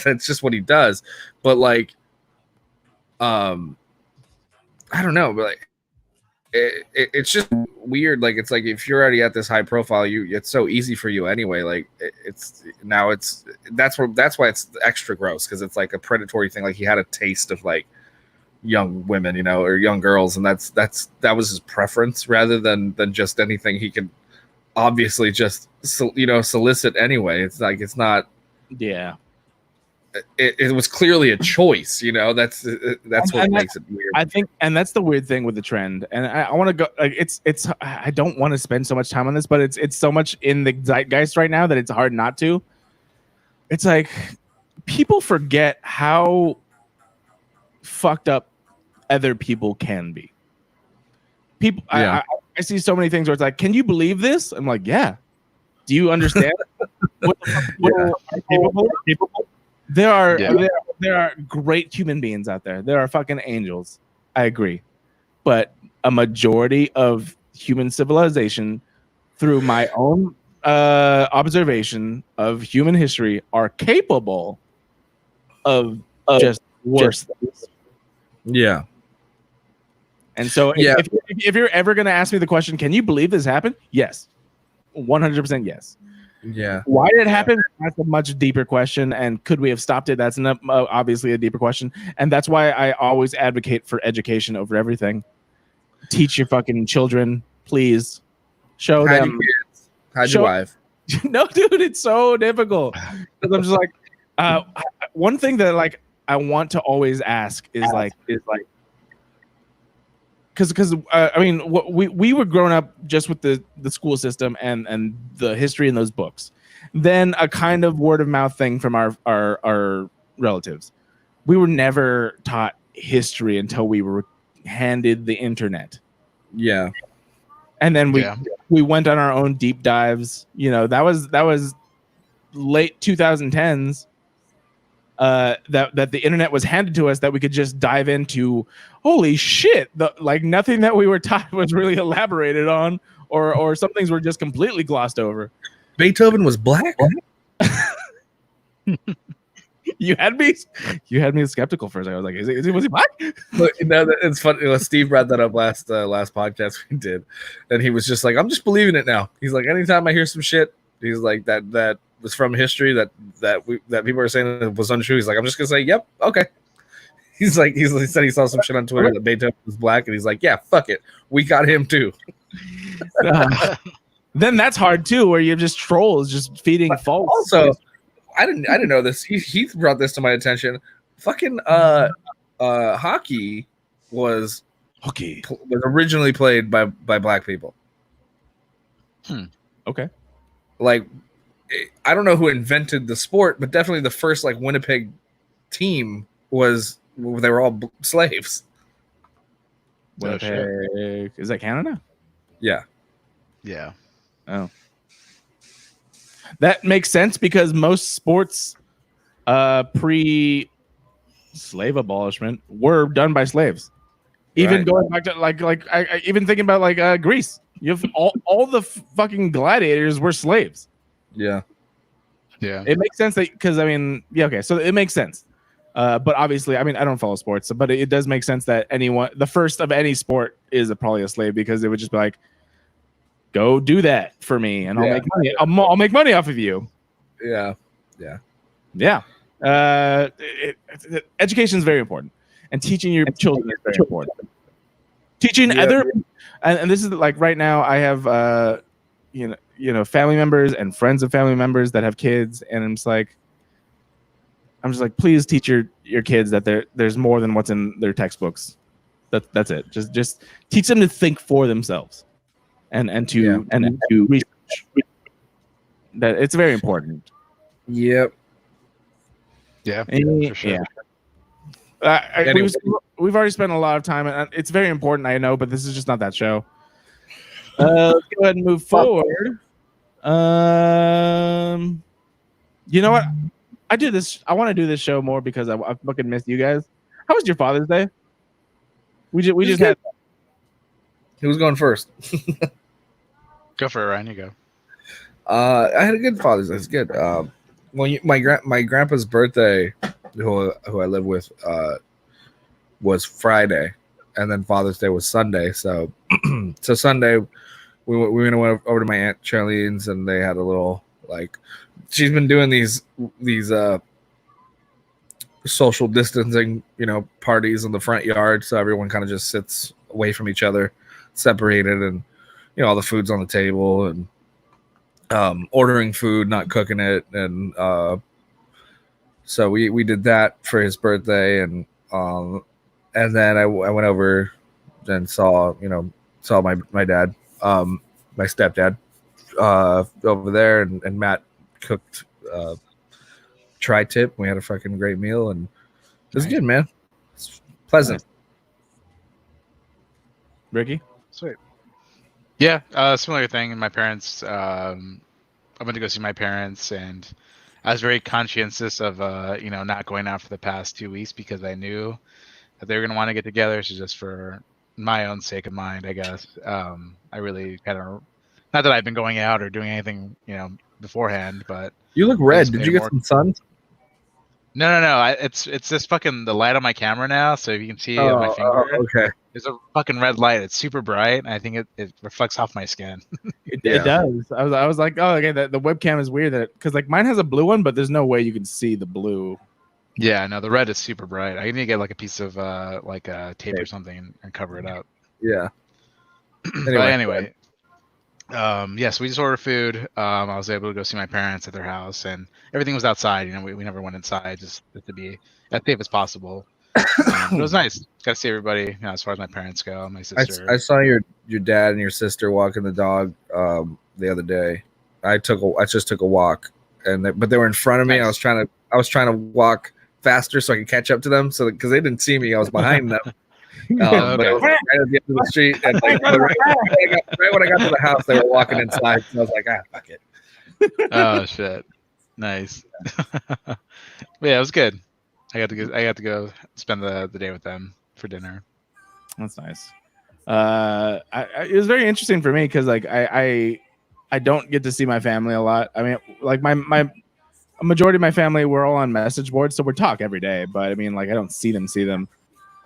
that's just what he does. But like, I don't know, but like. It's just weird. Like it's like if you're already at this high profile, it's so easy for you anyway. Like that's why it's extra gross, because it's like a predatory thing. Like he had a taste of like young women, you know, or young girls, and that was his preference rather than just anything he could obviously just solicit anyway. It's like it's not. Yeah. It was clearly a choice, you know. That's what makes it weird. I think, and that's the weird thing with the trend. And I want to go. Like, it's. I don't want to spend so much time on this, but it's so much in the zeitgeist right now that it's hard not to. It's like people forget how fucked up other people can be. People, yeah. I see so many things where it's like, "Can you believe this?" I'm like, "Yeah." Do you understand what are capable? There are great human beings out there. There are fucking angels. I agree. But a majority of human civilization, through my own observation of human history, are capable of just worse things. Yeah. And so if you're ever going to ask me the question, can you believe this happened? Yes. 100% yes. Yeah. Why did it happen? That's a much deeper question. And could we have stopped it? That's obviously a deeper question. And that's why I always advocate for education over everything. Teach your fucking children, please. Show them. Hide your wife. No, dude, it's so difficult. Because I'm just like, one thing that like I want to always ask is like. Because I mean, we were growing up just with the school system and the history in those books, then a kind of word of mouth thing from our relatives. We were never taught history until we were handed the internet. Yeah, and then we went on our own deep dives. You know, that was late 2010s. That the internet was handed to us that we could just dive into. Holy shit! Like nothing that we were taught was really elaborated on, or some things were just completely glossed over. Beethoven was black. You had me skeptical for a second. I was like, was he black? But it's funny. Steve brought that up last podcast we did, and he was just like, I'm just believing it now. He's like, anytime I hear some shit, he's like that was from history that people are saying it was untrue. He's like, I'm just gonna say, yep, okay. He said he saw some shit on Twitter that Beethoven was black, and he's like, yeah, fuck it, we got him too. Then that's hard too, where you're just trolls just feeding false. Also, I didn't know this. He brought this to my attention. Fucking hockey was originally played by black people. Okay. Like, I don't know who invented the sport, but definitely the first like Winnipeg team they were all slaves. Winnipeg, is that Canada? Yeah. Yeah. Oh, that makes sense because most sports pre-slave abolishment were done by slaves. Even going back to like I even thinking about like Greece. You have all the fucking gladiators were slaves. Yeah. It makes sense that because I mean, yeah, okay, so it makes sense. But obviously, I mean, I don't follow sports, but it does make sense that the first of any sport is probably a slave, because it would just be like, go do that for me, and I'll make money. I'll make money off of you. Yeah. Education is very important, and teaching your children is very important. Teaching other, and this is like right now, I have you know family members and friends of family members that have kids, and I'm just like, please teach your kids that there's more than what's in their textbooks. That's it. Just teach them to think for themselves, and to research. That it's very important. Yep. Yeah, for sure. Yeah. We've already spent a lot of time, and it's very important, I know, but this is just not that show. Let's go ahead and move forward. You know what? I want to do this show more because I fucking miss you guys. How was your Father's Day? We just had. Who's going first? Go for it, Ryan. You go. I had a good Father's Day. It's good. My grandpa's birthday, who I live with, was Friday, and then Father's Day was Sunday. So, Sunday we went over to my Aunt Charlene's, and they had a little she's been doing these social distancing, parties in the front yard, so everyone kind of just sits away from each other, separated, and all the food's on the table, and ordering food, not cooking it, and so we did that for his birthday, and then I went over and saw my dad, my stepdad, over there, and Matt cooked tri-tip. We had a fucking great meal, and it was good, man. It's pleasant. Nice. Ricky? Sweet. Yeah, similar thing. My parents, I went to go see my parents, and I was very conscientious of not going out for the past 2 weeks because I knew that they were going to want to get together. So just for my own sake of mind, I guess, I really kind of, not that I've been going out or doing anything, beforehand, but you look red. Did you get some sun? No. It's just fucking the light on my camera now. So if you can see on my finger, okay. There's a fucking red light. It's super bright. And I think it reflects off my skin. It does. I was like, oh, okay. The webcam is weird because mine has a blue one, but there's no way you can see the blue. Yeah, no, the red is super bright. I need to get a piece of tape or something and cover it up. Yeah. Anyway. So we just ordered food. I was able to go see my parents at their house, and everything was outside. We never went inside just to be as safe as possible. It was nice. Got to see everybody. As far as my parents go, my sister. I saw your dad and your sister walking the dog the other day. I just took a walk, but they were in front of me. Nice. I was trying to walk faster so I could catch up to them. So because they didn't see me, I was behind them. But I was right at the end of the street, and right when I got to the house, they were walking inside. So I was like, fuck it. Oh shit, nice. Yeah, it was good. I got to go spend the day with them for dinner. That's nice. It was very interesting for me because I don't get to see my family a lot. I mean, my a majority of my family, we're all on message boards, so we talk every day. But I mean, I don't see them.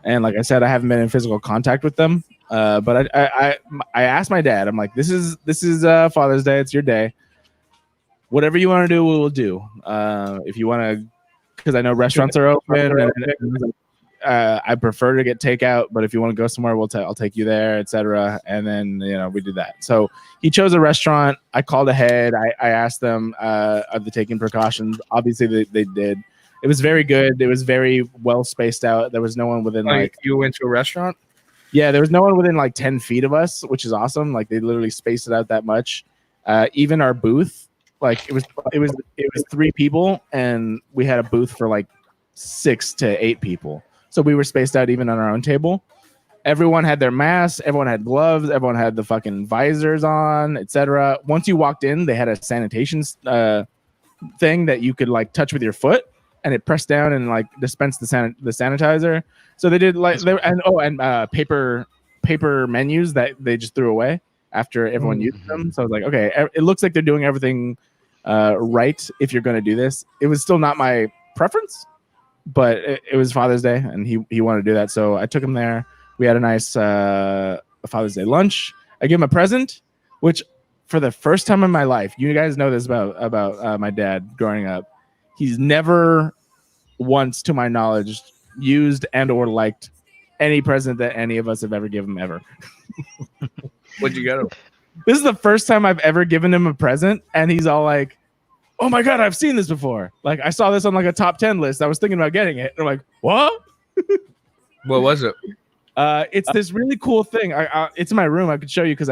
And like I said, I haven't been in physical contact with them. But I asked my dad, I'm like, this is Father's Day. It's your day. Whatever you want to do, we'll do. If you want to, because I know restaurants are open. And I prefer to get takeout, but if you want to go somewhere, I'll take you there, etc. And then we do that. So he chose a restaurant. I called ahead. I asked them, are they taking precautions? Obviously, they did. It was very good. It was very well spaced out. There was no one within you went to a restaurant? Yeah, there was no one within 10 feet of us, which is awesome. They literally spaced it out that much. Even our booth, it was 3 people, and we had a booth for 6 to 8 people. So we were spaced out even on our own table. Everyone had their masks. Everyone had gloves. Everyone had the fucking visors on, etc. Once you walked in, they had a sanitation thing that you could touch with your foot. And it pressed down and dispensed the sanitizer. So they did paper menus that they just threw away after everyone used them. So I was like, okay, it looks like they're doing everything right. If you're going to do this, it was still not my preference, but it was Father's Day, and he wanted to do that. So I took him there. We had a nice Father's Day lunch. I gave him a present, which for the first time in my life, you guys know this about my dad growing up. He's never once, to my knowledge, used and or liked any present that any of us have ever given him ever. What'd you get him? This is the first time I've ever given him a present, and he's all like, oh my God, I've seen this before. I saw this on a top 10 list. I was thinking about getting it. And I'm like, what? What was it? It's this really cool thing. It's in my room. I could show you because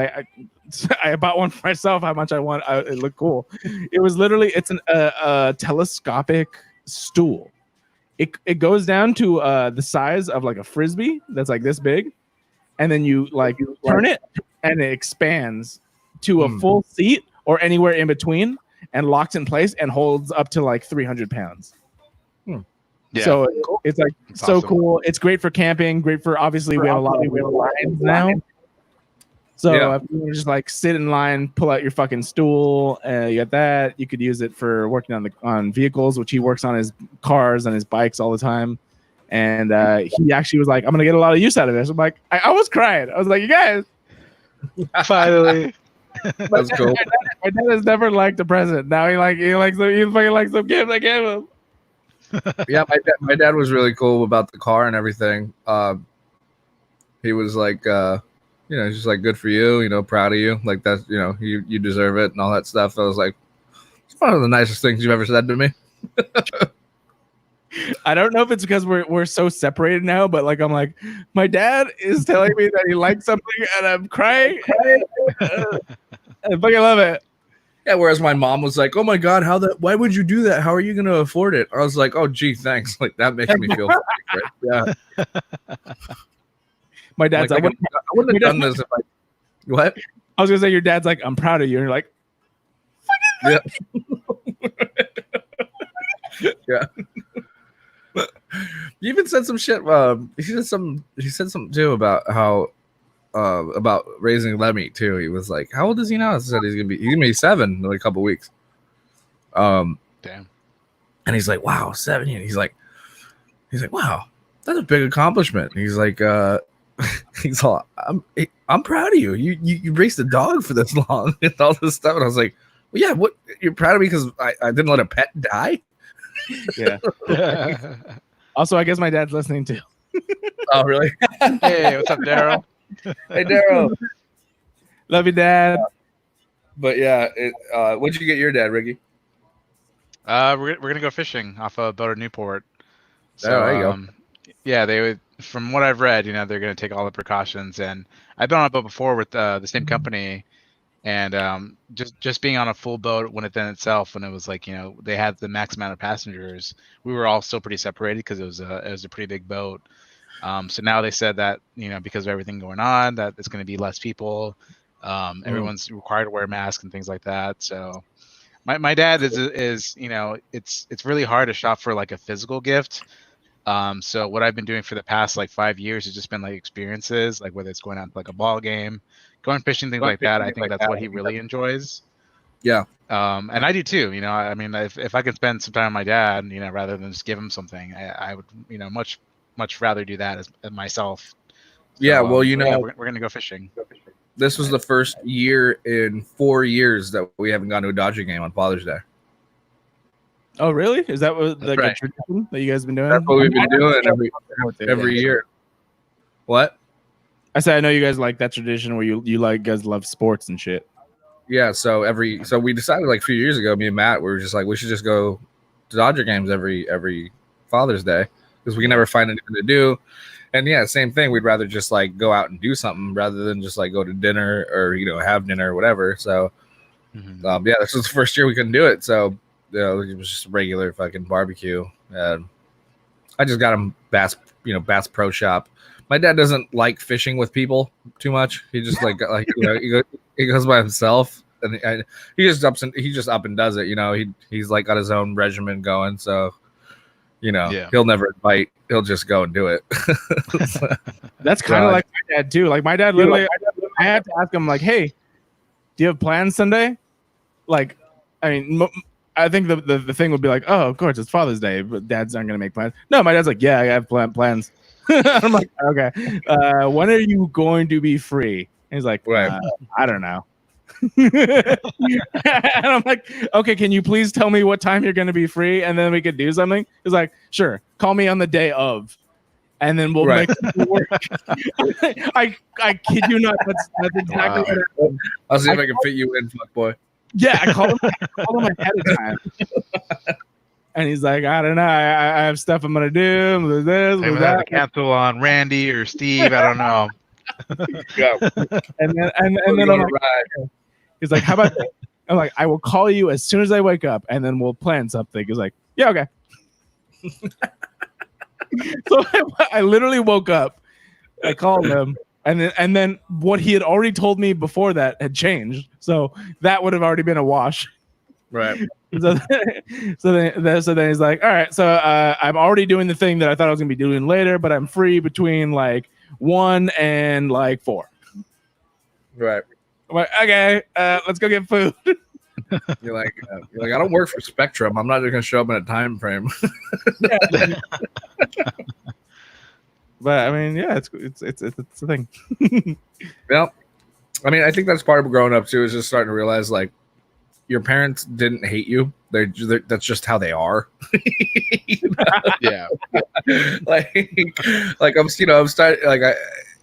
I bought one for myself. How much I want? It looked cool. It was literally it's a telescopic stool. It goes down to the size of like a frisbee that's like this big, and then you like turn it and it expands to a full seat or anywhere in between and locks in place and holds up to like 300 pounds. Yeah. So it's like it's so awesome. Cool. It's great for camping. Great for obviously we have a lot of lines now. So if you just like sit in line, pull out your fucking stool, you got that. You could use it for working on vehicles, which he works on his cars and his bikes all the time. And he actually was like, "I'm gonna get a lot of use out of this." I'm like, I was crying. I was like, "You guys, finally." That's cool. My dad has never liked a present. Now he fucking likes some gift I gave him. Yeah, my dad was really cool about the car and everything. He was like, he's just like, good for you, proud of you. Like that's, you deserve it and all that stuff. I was like, it's one of the nicest things you've ever said to me. I don't know if it's because we're so separated now, but like I'm like, my dad is telling me that he likes something and I'm crying. I fucking love it. Yeah, whereas my mom was like, "Oh my god, why would you do that? How are you going to afford it?" I was like, "Oh gee, thanks." Like that makes me feel great. Yeah. My dad's like, I wouldn't have done this if I what? I was gonna say your dad's like, "I'm proud of you," and you're like, yeah. You even said some shit. He said something too about how about raising Lemmy too. He was like, "How old is he now?" I said he's gonna be 7 in like a couple weeks. Damn. And he's like, "Wow, 7." And he's like, "Wow, that's a big accomplishment." And he's like, he's all, I'm proud of you. You raised a dog for this long and all this stuff. And I was like, "Well, yeah, what? You're proud of me because I didn't let a pet die?" Yeah. Also, I guess my dad's listening too. Oh, really? Hey, what's up, Daryl? Hey, Daryl. Love you, Dad. But yeah, what'd you get your dad, Ricky? We're gonna go fishing off of Boat Newport. So there you go. Yeah, they would. From what I've read, they're gonna take all the precautions. And I've been on a boat before with the same company, and just being on a full boat when it was like they had the max amount of passengers. We were all still pretty separated because it was a pretty big boat. So now they said that because of everything going on, that it's going to be less people. Everyone's required to wear masks and things like that. So my dad is it's really hard to shop for like a physical gift. So what I've been doing for the past like 5 years has just been like experiences, like whether it's going out to like a ball game, going fishing, things like that. I think that's what he really enjoys. Yeah. And I do too. I mean, if I can spend some time with my dad, rather than just give him something, I would, much rather do that as myself. So, yeah. Well, we're gonna go fishing. This was the first year in 4 years that we haven't gone to a Dodger game on Father's Day. Oh, really? Is that what right. a tradition that you guys have been doing? That's what we've been doing every year. What? I said I know you guys like that tradition where you guys love sports and shit. Yeah, so we decided like a few years ago, me and Matt, we were just like, we should just go to Dodger games every Father's Day because we can never find anything to do. And yeah, same thing. We'd rather just like go out and do something rather than just like go to dinner or have dinner or whatever. So yeah, this was the first year we couldn't do it. So it was just a regular fucking barbecue. I just got him Bass Pro Shop. My dad doesn't like fishing with people too much. He just he goes by himself, and he just up and does it. He's like got his own regimen going, so he'll never bite. He'll just go and do it. That's kind of like my dad too. Like my dad literally, I had to ask him like, "Hey, do you have plans Sunday?" Like, I mean, I think the thing would be like, "Oh, of course, it's Father's Day, but dads aren't gonna make plans." No, my dad's like, "Yeah, I have plans." I'm like, "Okay, when are you going to be free?" And he's like, "I don't know." And I'm like, "Okay, can you please tell me what time you're going to be free, and then we could do something?" He's like, "Sure, call me on the day of, and then we'll make it work." I kid you not, that's exactly what happened. I'll see if I can fit you in, fuck boy. Yeah, I called him ahead of time. And he's like, "I don't know. I have stuff I'm gonna do. This, I have to cancel on Randy or Steve. I don't know." Yeah. And then I'm like, he's like, how about that? I'm like, I will call you as soon as I wake up, and then we'll plan something. He's like, yeah, okay. So I literally woke up. I called him, and then what he had already told me before that had changed. So that would have already been a wash. Right. So then he's like, all right, so I'm already doing the thing that I thought I was gonna be doing later, but I'm free between like 1 and like 4. Right. I'm like, okay, let's go get food. You're like, I don't work for Spectrum. I'm not just gonna show up in a time frame. But I mean, yeah, it's a thing. Well, I mean, I think that's part of growing up too, is just starting to realize like your parents didn't hate you. They're that's just how they are. Yeah. like I'm starting like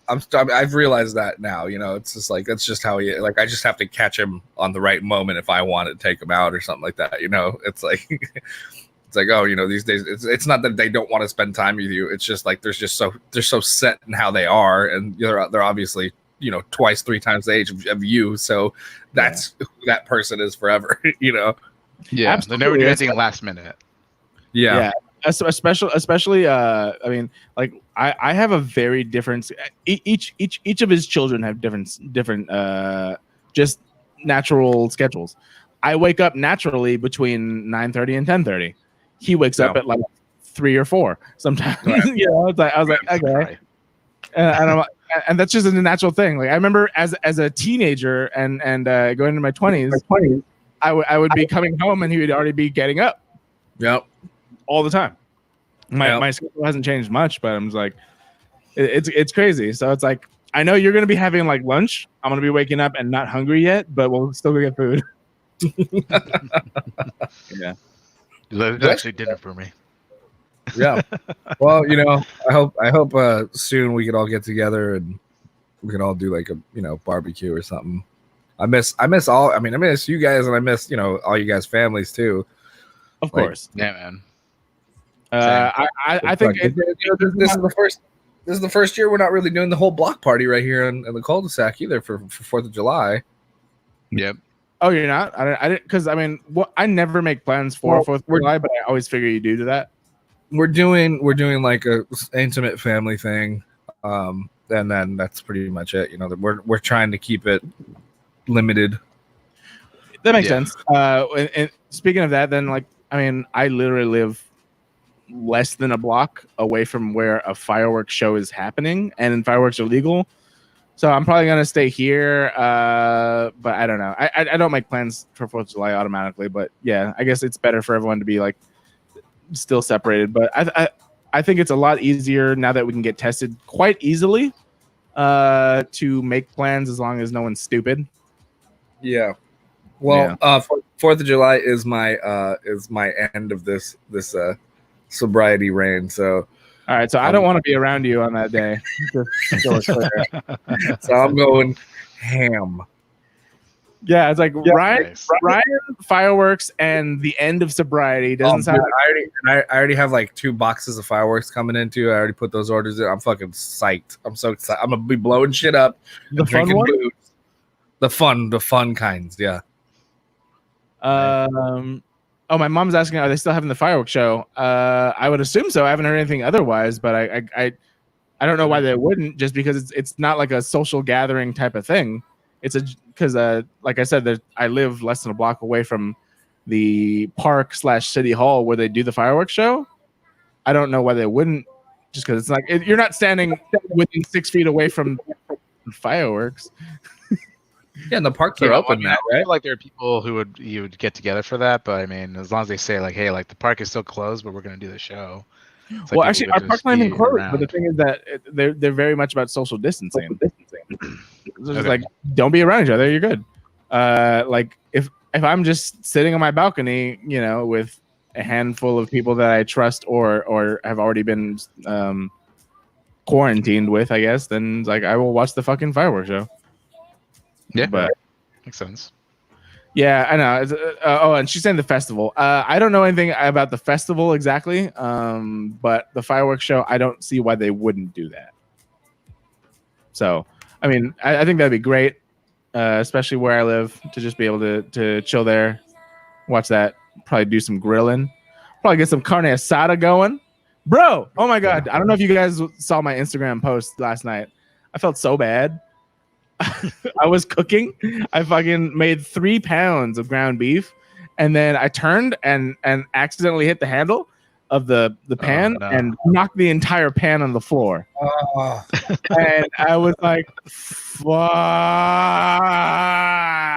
I've realized that now. It's just like that's just how he. Like I just have to catch him on the right moment if I want to take him out or something like that. It's like it's like, oh, these days it's not that they don't want to spend time with you. It's just like they're so set in how they are, and they're obviously twice, 3 times the age of you. So that's who that person is forever. Yeah, Absolutely. they never do anything last minute. Yeah. Especially I mean, like I have a very different. Each of his children have different just natural schedules. I wake up naturally between 9:30 and 10:30. He wakes up at like 3 or 4 sometimes. Right. It's like I was like, okay, and that's just a natural thing. Like I remember as a teenager and going into my 20s, I would be coming home and he would already be getting up. Yep. All the time. My schedule hasn't changed much, but I'm just like, it's crazy. So it's like, I know you're gonna be having like lunch. I'm gonna be waking up and not hungry yet, but we'll still go get food. Yeah, That's actually dinner for me. Yeah. Well, I hope soon we could all get together and we can all do like a barbecue or something. I miss you guys, and I miss all you guys' families too. of course. Yeah, man. I think this is the first year we're not really doing the whole block party right here in the cul-de-sac either for 4th of July. Yep. Oh, you're not? I didn't, because I mean, I never make plans for 4th of July, but I always figure you do that. We're doing like a intimate family thing, and then that's pretty much it. We're trying to keep it limited. That makes sense. And speaking of that, then like, I mean, I literally live less than a block away from where a fireworks show is happening, and fireworks are legal. So I'm probably gonna stay here, but I don't know. I don't make plans for 4th of July automatically, but yeah, I guess it's better for everyone to be like still separated. But I think it's a lot easier now that we can get tested quite easily to make plans as long as no one's stupid. Yeah. Well, 4th of July is my end of this sobriety reign. So. All right, so I don't want to be around you on that day. So I'm going ham. Yeah, it's like Ryan, fireworks, and the end of sobriety doesn't sound. I already have like 2 boxes of fireworks coming in too. I already put those orders in. I'm fucking psyched. I'm so excited. I'm gonna be blowing shit up. The fun one? Booze. The fun kinds. Yeah. Oh, my mom's asking, are they still having the fireworks show? I would assume so. I haven't heard anything otherwise, but I don't know why they wouldn't, just because it's not like a social gathering type of thing. It's because like I said, I live less than a block away from the park / city hall where they do the fireworks show. I don't know why they wouldn't, just because it's like you're not standing within 6 feet away from fireworks. Yeah, and the parks are open now, right? I feel like there are people who would get together for that, but I mean, as long as they say like, "Hey, like the park is still closed, but we're going to do the show." Like well, actually, our park's not even closed. But the thing is that they're very much about social distancing. So it's like, don't be around each other. You're good. Like if I'm just sitting on my balcony, with a handful of people that I trust or have already been quarantined with, I guess, then like I will watch the fucking fireworks show. Yeah, but makes sense. Yeah, I know. And she's saying the festival. I don't know anything about the festival exactly, but the fireworks show, I don't see why they wouldn't do that. So I mean, I think that'd be great, especially where I live, to just be able to chill there, watch that, probably do some grilling, probably get some carne asada going. Bro, oh my God. I don't know if you guys saw my Instagram post last night. I felt so bad. I was cooking. I fucking made 3 pounds of ground beef, and then I turned and accidentally hit the handle of the pan and knocked the entire pan on the floor. And I was like, fuck.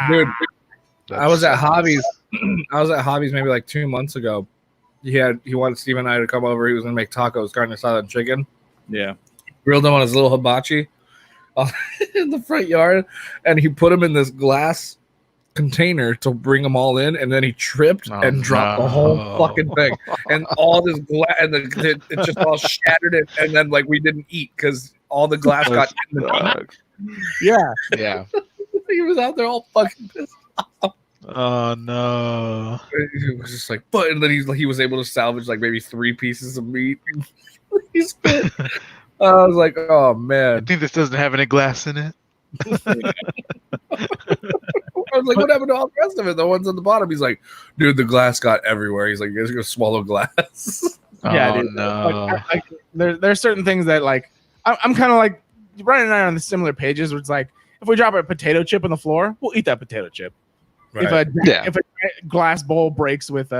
Dude, I was at Hobbies. I was at Hobbies maybe like 2 months ago. He wanted Steve and I to come over. He was gonna make tacos, carne asada, and chicken. Yeah. Grilled them on his little hibachi in the front yard, and he put them in this glass container to bring them all in, and then he tripped and dropped the whole fucking thing, and all this glass, and it just all shattered it, and then like we didn't eat because all the glass got in the dog. Yeah. He was out there all fucking pissed off. Oh no! It was just like, but and then he was able to salvage like maybe 3 pieces of meat. He spit. I was like, oh man! I think this doesn't have any glass in it. I was like, what happened to all the rest of it? The ones on the bottom. He's like, dude, the glass got everywhere. He's like, you guys are gonna swallow glass. Yeah, oh, dude. no. Like, there's certain things that like I'm kind of like Brian and I are on the similar pages where it's like if we drop a potato chip on the floor, we'll eat that potato chip. Right. If a glass bowl breaks with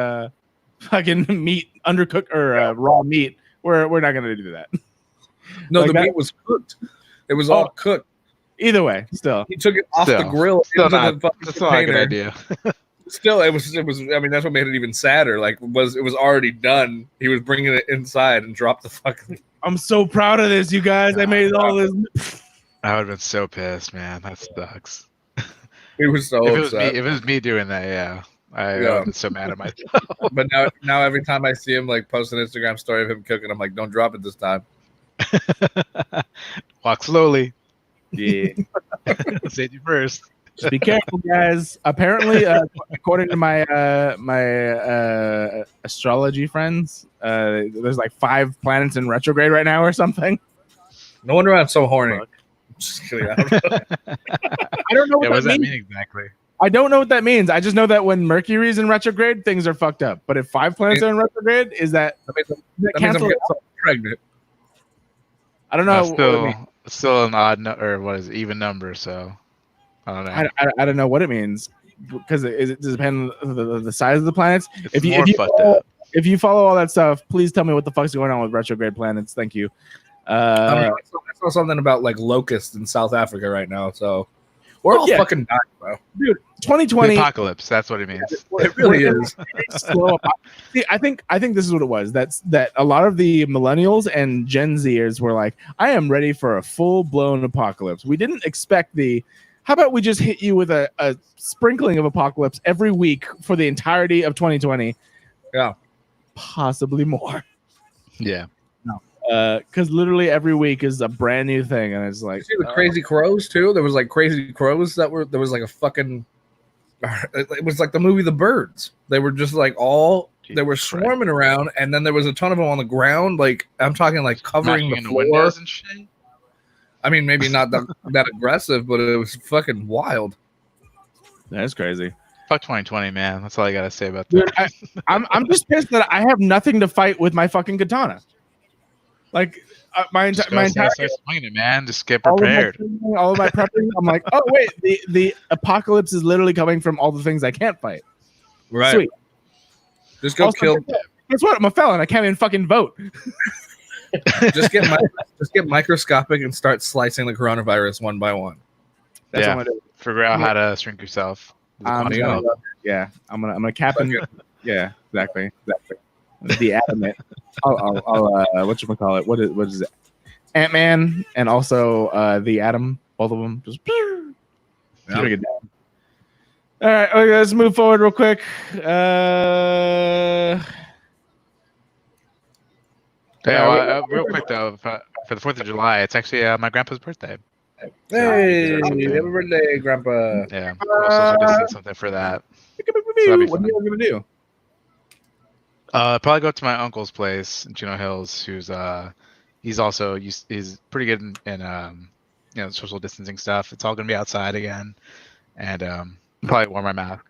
fucking meat undercooked or raw meat, we're not gonna do that. No, like the meat was cooked. It was all cooked. Either way, still he took it off the grill. That's not a good idea. Still, it was. I mean, that's what made it even sadder. Like, it was already done. He was bringing it inside and dropped the fucking. I'm so proud of this, you guys. I made all this. I would have been so pissed, man. That sucks. He was so upset. If it was me doing that, yeah. I would have been so mad at myself. But now every time I see him like post an Instagram story of him cooking, I'm like, don't drop it this time. Walk slowly. Yeah. Safety first. Just be careful, guys. Apparently, according to my astrology friends, there's like 5 planets in retrograde right now or something. No wonder I'm so horny. Just kidding. I don't know what that mean exactly. I don't know what that means. I just know that when Mercury's in retrograde, things are fucked up. But if 5 planets are in retrograde, that means I'm getting pregnant? I don't know. Still an odd or what is it, even number? So I don't know. I don't know what it means because it depends on the size of the planets. If you follow all that stuff, please tell me what the fuck's going on with retrograde planets. Thank you. I saw something about like locusts in South Africa right now. So we're all fucking dying, bro. Dude, 2020 the apocalypse. That's what it means. It really is. See, I think this is what it was. That a lot of the millennials and Gen Zers were like, I am ready for a full blown apocalypse. We didn't expect how about we just hit you with a sprinkling of apocalypse every week for the entirety of 2020? Yeah. Possibly more. Yeah. Because literally every week is a brand new thing, and it's like you see the crazy crows too. There was like crazy crows there was like a fucking. It was like the movie The Birds. They were just like they were swarming around, and then there was a ton of them on the ground. Like I'm talking like covering the floor. Windows and shit. I mean, maybe not that aggressive, but it was fucking wild. That's crazy. Fuck 2020, man. That's all I gotta say about that. Dude, I'm just pissed that I have nothing to fight with my fucking katana. Like my entire swinging it, man. Just get prepared. All of my prepping. I'm like, oh wait, the apocalypse is literally coming from all the things I can't fight. Right. Sweet. Just go kill. Guess what? I'm a felon. I can't even fucking vote. just get microscopic and start slicing the coronavirus one by one. That's what I'm gonna do. Figure out how to shrink yourself. I'm gonna cap and yeah, exactly. The adamant. I'll whatchamacallit? What is it? Ant-Man and also the Atom, both of them. Just get down. All right, okay, let's move forward real quick. Real quick though, for the 4th of July, it's actually my grandpa's birthday. Hey, happy birthday, Grandpa! Yeah, also did something for that. So what are you gonna do? Probably go to my uncle's place in Chino Hills. He's pretty good in social distancing stuff. It's all gonna be outside again, and probably wear my mask,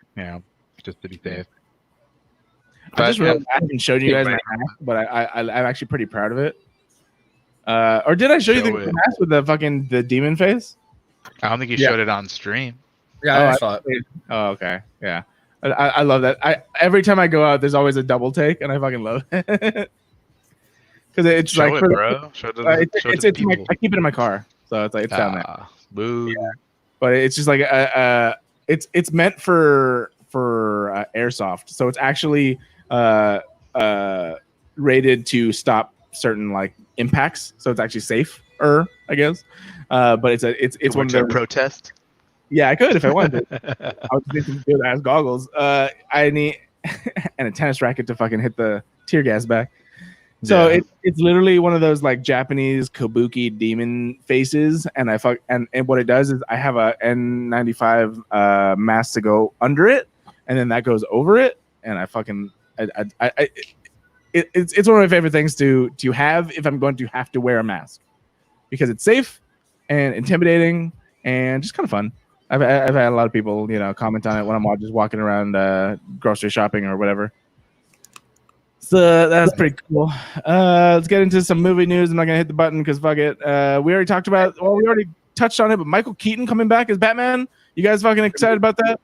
just to be safe. I just realized I haven't shown you guys my mask, but I'm actually pretty proud of it. Or did I show you the mask with the demon face? I don't think you showed it on stream. Yeah, I saw it. Oh, okay. Yeah. I love that. Every time I go out, there's always a double take, and I fucking love it. Because it's show like, it, bro. Show it to the I keep it in my car, so it's like it's down there. Boo. Yeah. But it's just like it's meant for airsoft, so it's actually rated to stop certain like impacts, so it's actually safer, I guess. But it's one of the protest. Yeah, I could if I wanted to. I would need some good ass goggles. I need and a tennis racket to fucking hit the tear gas back. So it's literally one of those like Japanese kabuki demon faces, and and what it does is I have a N95 mask to go under it, and then that goes over it, and it's one of my favorite things to have if I'm going to have to wear a mask, because it's safe and intimidating and just kind of fun. I've had a lot of people, comment on it when I'm just walking around grocery shopping or whatever. So that's pretty cool. Let's get into some movie news. I'm not gonna hit the button because fuck it. We already touched on it, but Michael Keaton coming back as Batman. You guys fucking excited about that?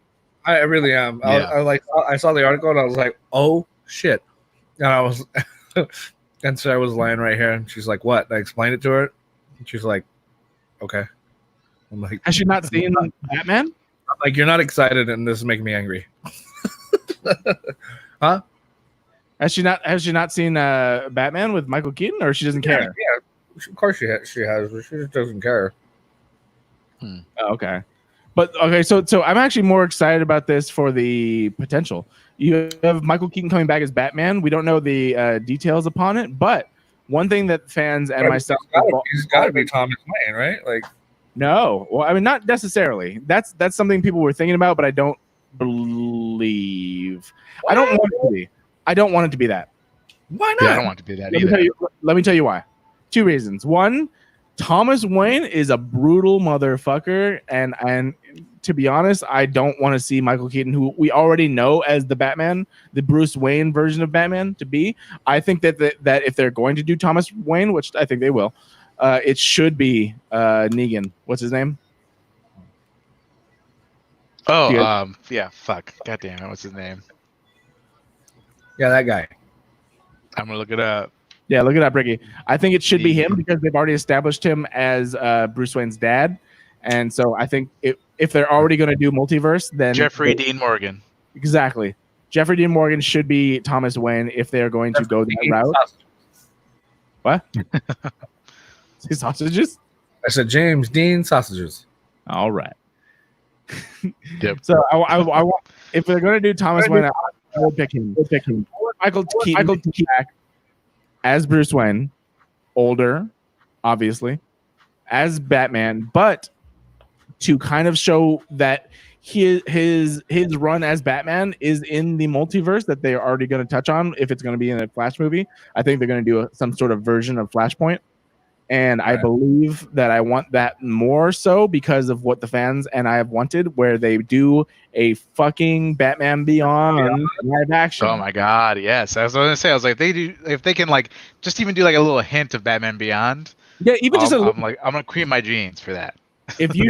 I really am. I saw the article and I was like, oh shit. And I was, and Sarah was lying right here, and she's like, "What?" And I explained it to her, and she's like, "Okay." I'm like, "Has she not seen Batman?" I'm like, "You're not excited, and this is making me angry." Huh? Has she not seen Batman with Michael Keaton, or she doesn't care? Yeah, of course she has, but she just doesn't care. Oh, okay. But okay, so I'm actually more excited about this for the potential. You have Michael Keaton coming back as Batman. We don't know the details upon it, but one thing that fans and myself, he's got to be Thomas Wayne, right? Like, no, well, I mean, not necessarily. That's something people were thinking about, but I don't believe. What? I don't want it to be. I don't want it to be that. Why not? Yeah, I don't want it to be that either. Let me tell you why. Two reasons. One, Thomas Wayne is a brutal motherfucker, and to be honest, I don't want to see Michael Keaton, who we already know as the Batman, the Bruce Wayne version of Batman, to be. I think that if they're going to do Thomas Wayne, which I think they will, it should be Negan. What's his name? Oh, yeah, fuck. God damn it, what's his name? Yeah, that guy. I'm gonna look it up. Yeah, look it up, Ricky. I think it should be him because they've already established him as Bruce Wayne's dad. And so I think if they're already going to do multiverse, then Jeffrey Dean Morgan. Exactly. Jeffrey Dean Morgan should be Thomas Wayne if they're going to go that route. Sausages. What? Sausages? I said James Dean sausages. All right. Yep. So I want, if they're going to do Thomas Wayne, I will pick him. Michael Keaton back as Bruce Wayne, older, obviously, as Batman, but to kind of show that his run as Batman is in the multiverse that they are already going to touch on. If it's going to be in a Flash movie, I think they're going to do some sort of version of Flashpoint. And I believe that I want that more so because of what the fans and I have wanted, where they do a fucking Batman Beyond live action. Oh my god, yes! I was going to say, I was like, if they can like just even do like a little hint of Batman Beyond. Yeah, even just I'm gonna cream my jeans for that. If you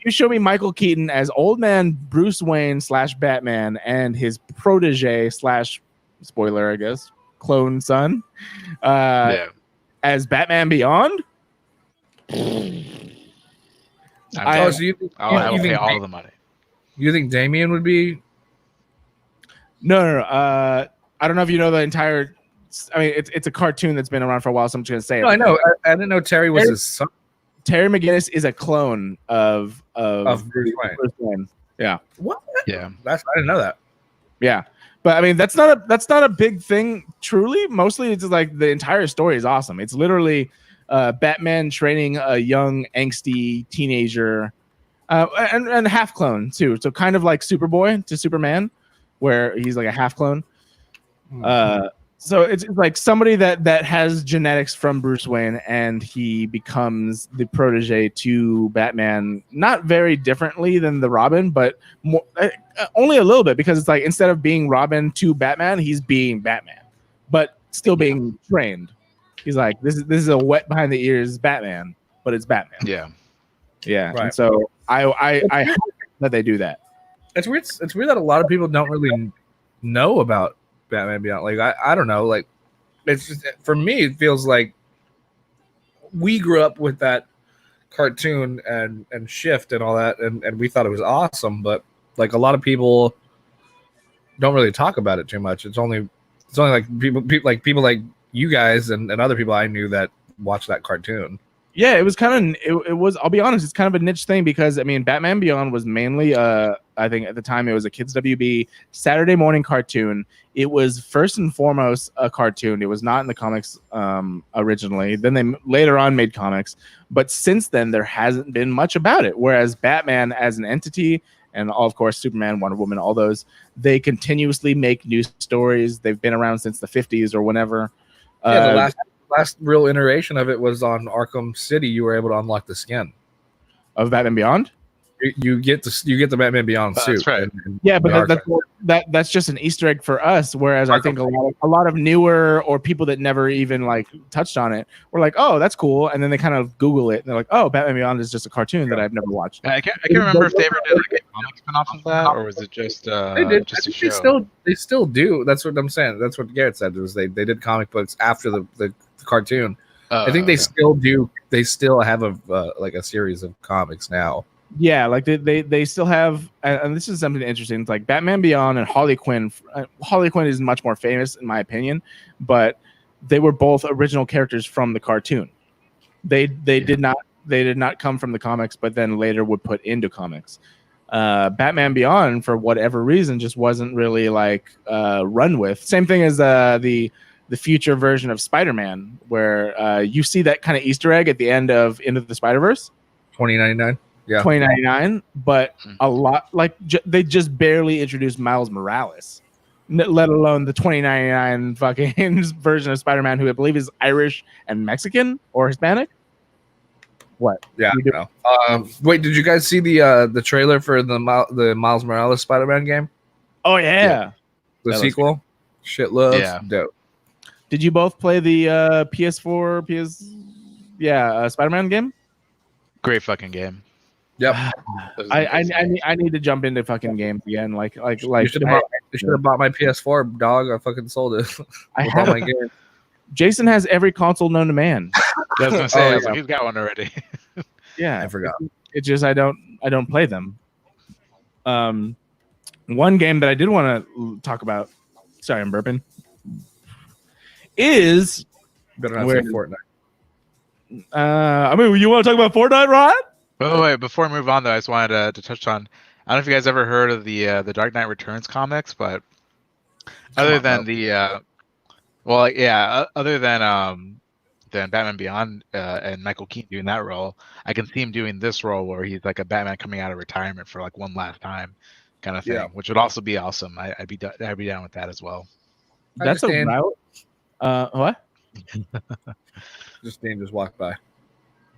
show me Michael Keaton as old man Bruce Wayne / Batman and his protege / spoiler, I guess, clone son, as Batman Beyond, I'll pay all the money. You think Damian would be? No. I don't know if you know the entire. I mean, it's a cartoon that's been around for a while, so I'm just gonna say it. No, I know. I didn't know Terry was his son. Terry McGinnis is a clone of Bruce Wayne. Yeah. What? Yeah. I didn't know that. Yeah. But I mean, that's not a big thing. Truly, mostly it's just like the entire story is awesome. It's literally Batman training a young angsty teenager, and half clone too. So kind of like Superboy to Superman, where he's like a half clone. So it's like somebody that has genetics from Bruce Wayne, and he becomes the protege to Batman, not very differently than the Robin, but more, only a little bit, because it's like instead of being Robin to Batman, he's being Batman, but still being trained. He's like, this is a wet behind the ears Batman, but it's Batman. Yeah. Right. And so I hope that they do that. It's weird. It's weird that a lot of people don't really know about Batman Beyond. Like I don't know. Like it's just, for me, it feels like we grew up with that cartoon and Shift and all that, and we thought it was awesome. But like a lot of people don't really talk about it too much. It's only like people like you guys and other people I knew that watched that cartoon. Yeah, it was kind of it was. I'll be honest, it's kind of a niche thing because I mean, Batman Beyond was mainly I think at the time it was a kids WB Saturday morning cartoon. It was first and foremost a cartoon. It was not in the comics originally. Then they later on made comics, but since then there hasn't been much about it. Whereas Batman as an entity, and of course Superman, Wonder Woman, all those, they continuously make new stories. They've been around since the 50s or whenever. Yeah, the last real iteration of it was on Arkham City. You were able to unlock the skin of Batman Beyond. You get the Batman Beyond suit. That's right. Yeah, but that's just an Easter egg for us. Whereas I think a lot of newer or people that never even like touched on it were like, oh, that's cool, and then they kind of Google it and they're like, oh, Batman Beyond is just a cartoon that I've never watched. I can't remember if they ever did like a comic spin-off of that, or was it just they did. just I a think show? they still do. That's what I'm saying. That's what Garrett said. Was they did comic books after the cartoon. I think they still do. They still have a like a series of comics now. Yeah, like they still have, and this is something interesting. It's like Batman Beyond and Harley Quinn. Harley Quinn is much more famous in my opinion, but they were both original characters from the cartoon. They did not come from the comics, but then later would put into comics. Batman Beyond, for whatever reason, just wasn't really like run with. Same thing as the future version of Spider-Man, where you see that kind of Easter egg at the end of Into the Spider-Verse. 2099. Yeah, 2099, but a lot like they just barely introduced Miles Morales, let alone the 2099 fucking version of Spider-Man, who I believe is Irish and Mexican or Hispanic. What? Yeah. Wait, did you guys see the trailer for the Miles Morales Spider-Man game? Oh yeah. The sequel. Shit looks dope. Did you both play the PS4 Spider-Man game? Great fucking game. Yep. I need to jump into fucking games again. Like you should have bought my PS4, dog. I fucking sold it. I have my game. Jason has every console known to man. I was gonna say, he's got one already. Yeah, I forgot. It's just I don't play them. One game that I did want to talk about. Sorry, I'm burping. Is better not say Fortnite. I mean, you want to talk about Fortnite, Rod? Oh wait, before we move on though, I just wanted to touch on. I don't know if you guys ever heard of the Dark Knight Returns comics, but other than Batman Beyond and Michael Keaton doing that role, I can see him doing this role where he's like a Batman coming out of retirement for like one last time, kind of thing, which would also be awesome. I'd be down with that as well. That's a route. What? Just walked by.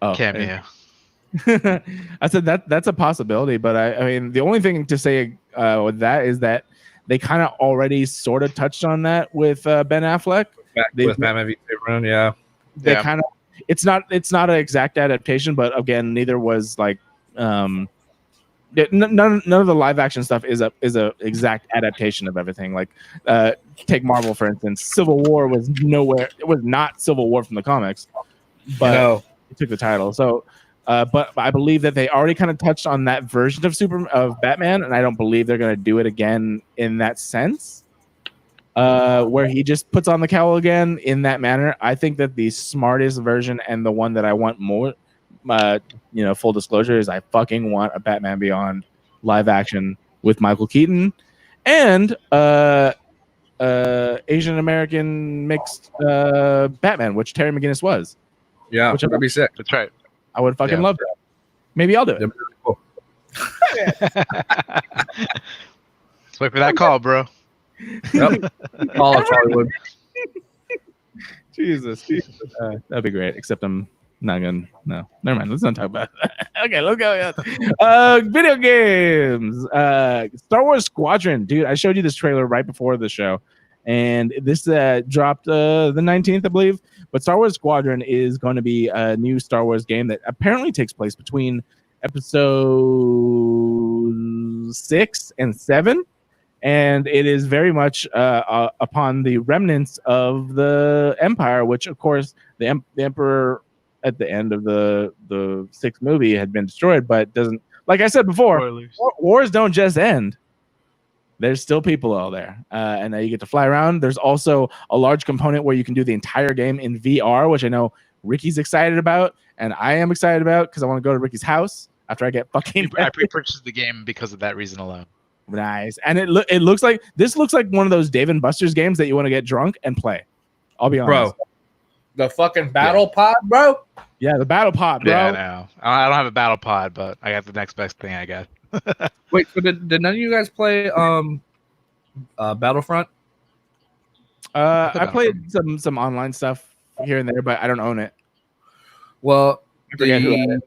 Oh, cameo. I said that's a possibility, but I mean the only thing to say with that is that they kind of already sort of touched on that with Ben Affleck. With Batman v Superman, yeah. They kind of it's not an exact adaptation, but again, neither was like none of the live action stuff is a exact adaptation of everything. Like take Marvel for instance, Civil War was nowhere. It was not Civil War from the comics, but it took the title. So. But I believe that they already kind of touched on that version of Batman, and I don't believe they're going to do it again in that sense, where he just puts on the cowl again in that manner. I think that the smartest version and the one that I want more, full disclosure, is I fucking want a Batman Beyond live action with Michael Keaton and Asian American mixed Batman, which Terry McGinnis was. Yeah, which would be sick. That's right. I would fucking love that. Maybe I'll do it. Let's wait for that call, bro. Yep. Call of Hollywood. Jesus. That'd be great. Except I'm not gonna. No, never mind. Let's not talk about it. Okay, let's go. Video games. Star Wars Squadron, dude. I showed you this trailer right before the show, and this dropped the 19th, I believe. But Star Wars Squadron is going to be a new Star Wars game that apparently takes place between episode 6 and 7. And it is very much upon the remnants of the Empire, which, of course, the Emperor at the end of the 6th movie had been destroyed, but doesn't. Like I said before, wars don't just end. There's still people out there, and now you get to fly around. There's also a large component where you can do the entire game in VR, which I know Ricky's excited about, and I am excited about because I want to go to Ricky's house after I get fucking. I pre-purchased the game because of that reason alone. Nice. And it looks like one of those Dave and Buster's games that you want to get drunk and play. I'll be honest. Bro, the fucking battle pod, bro. Yeah, the battle pod, bro. Yeah, I know. I don't have a battle pod, but I got the next best thing, I guess. Wait, so did none of you guys play Battlefront? I played some online stuff here and there, but I don't own it. Well, I forget who had it.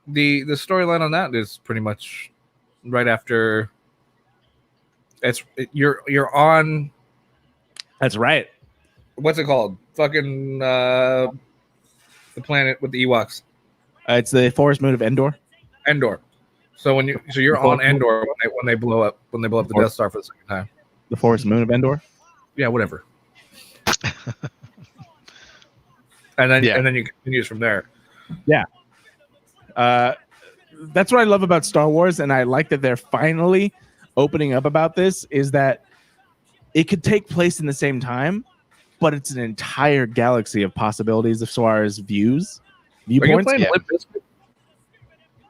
The storyline on that is pretty much right after you're on. That's right. What's it called? Fucking the planet with the Ewoks. It's the forest moon of Endor. Endor. So you're on Endor when they blow up the Death Star for the second time. The forest moon of Endor. Yeah, whatever. and then you continue from there. Yeah. That's what I love about Star Wars, and I like that they're finally opening up about this, is that it could take place in the same time, but it's an entire galaxy of possibilities as far as viewpoints. Are you playing Limp Bizkit?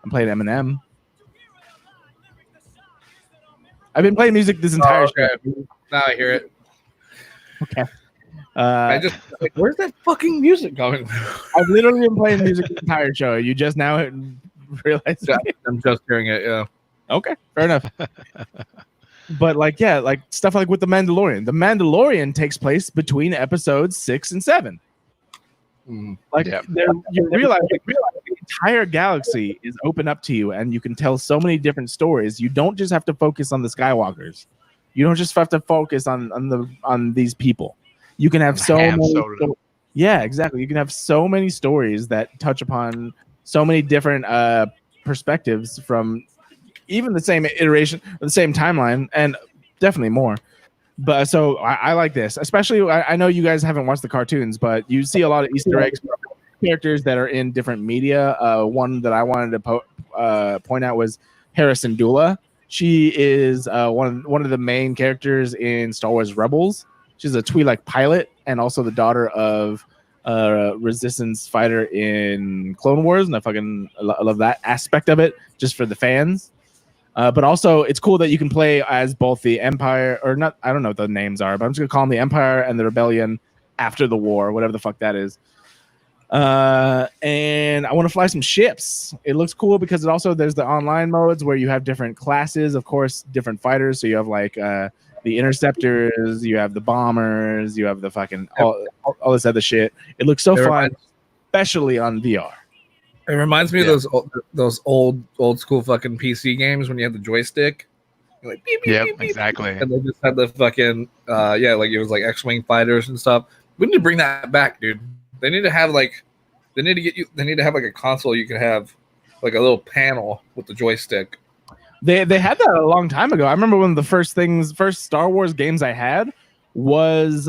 I'm playing Eminem. I've been playing music this entire show. Now I hear it. Okay. I just where's that fucking music coming from? I've literally been playing music the entire show. You just now realized I'm just hearing it, yeah. Okay, fair enough. But like stuff like with The Mandalorian. The Mandalorian takes place between episodes 6 and 7. You realize the entire galaxy is open up to you, and you can tell so many different stories. You don't just have to focus on the Skywalkers. You don't just have to focus on these people. You can have so many. Yeah, exactly. You can have so many stories that touch upon so many different perspectives from even the same iteration, the same timeline, and definitely more. But so I like this, especially. I know you guys haven't watched the cartoons, but you see a lot of Easter eggs, characters that are in different media. One that I wanted to point out was Harrison Dula. She is one of the main characters in Star Wars Rebels. She's a Twi'lek pilot and also the daughter of Resistance fighter in Clone Wars, and I love that aspect of it just for the fans. But also, it's cool that you can play as both the Empire, or not, I don't know what the names are, but I'm just going to call them the Empire and the Rebellion after the war, whatever the fuck that is. And I want to fly some ships. It looks cool because there's the online modes where you have different classes, of course, different fighters. So you have like the interceptors, you have the bombers, you have the fucking all this other shit. It looks so fun, especially on VR. It reminds me of those old school fucking PC games when you had the joystick. You're like beep, beep, beep, beep, exactly. And they just had the fucking like it was like X-wing fighters and stuff. We need to bring that back, dude. They need to have they need to have like a console you can have like a little panel with the joystick. They had that a long time ago. I remember one of the first Star Wars games I had was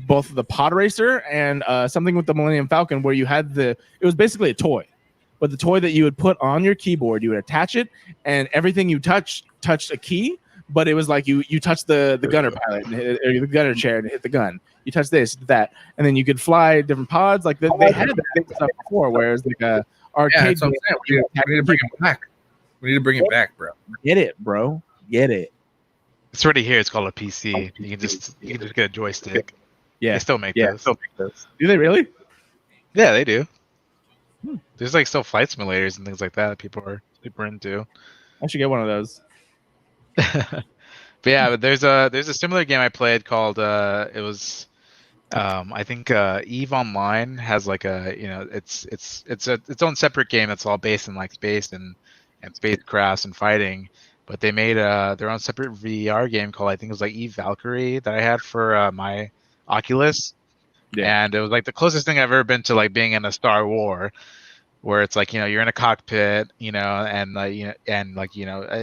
both the Pod Racer and something with the Millennium Falcon, where you had it was basically a toy, but the toy that you would put on your keyboard, you would attach it, and everything you touched a key, but it was like you touched the gunner pilot or the gunner chair and hit the gun. You touch this, that, and then you could fly different pods. Like they had that stuff before, whereas like a arcade. Yeah, we need to bring it back. We need to bring it back, bro. Get it, bro. Get it. It's already here. It's called a PC. You can just get a joystick. Yeah, they still make those. Do they really? Yeah, they do. There's like still flight simulators and things like that people are super into. I should get one of those. But there's a similar game I played called it was I think Eve Online has like its own separate game that's all based in like space and spacecrafts and fighting. But they made their own separate VR game called, I think it was like Eve Valkyrie, that I had for my Oculus. Yeah. And it was like the closest thing I've ever been to like being in a Star War, where it's like, you're in a cockpit, and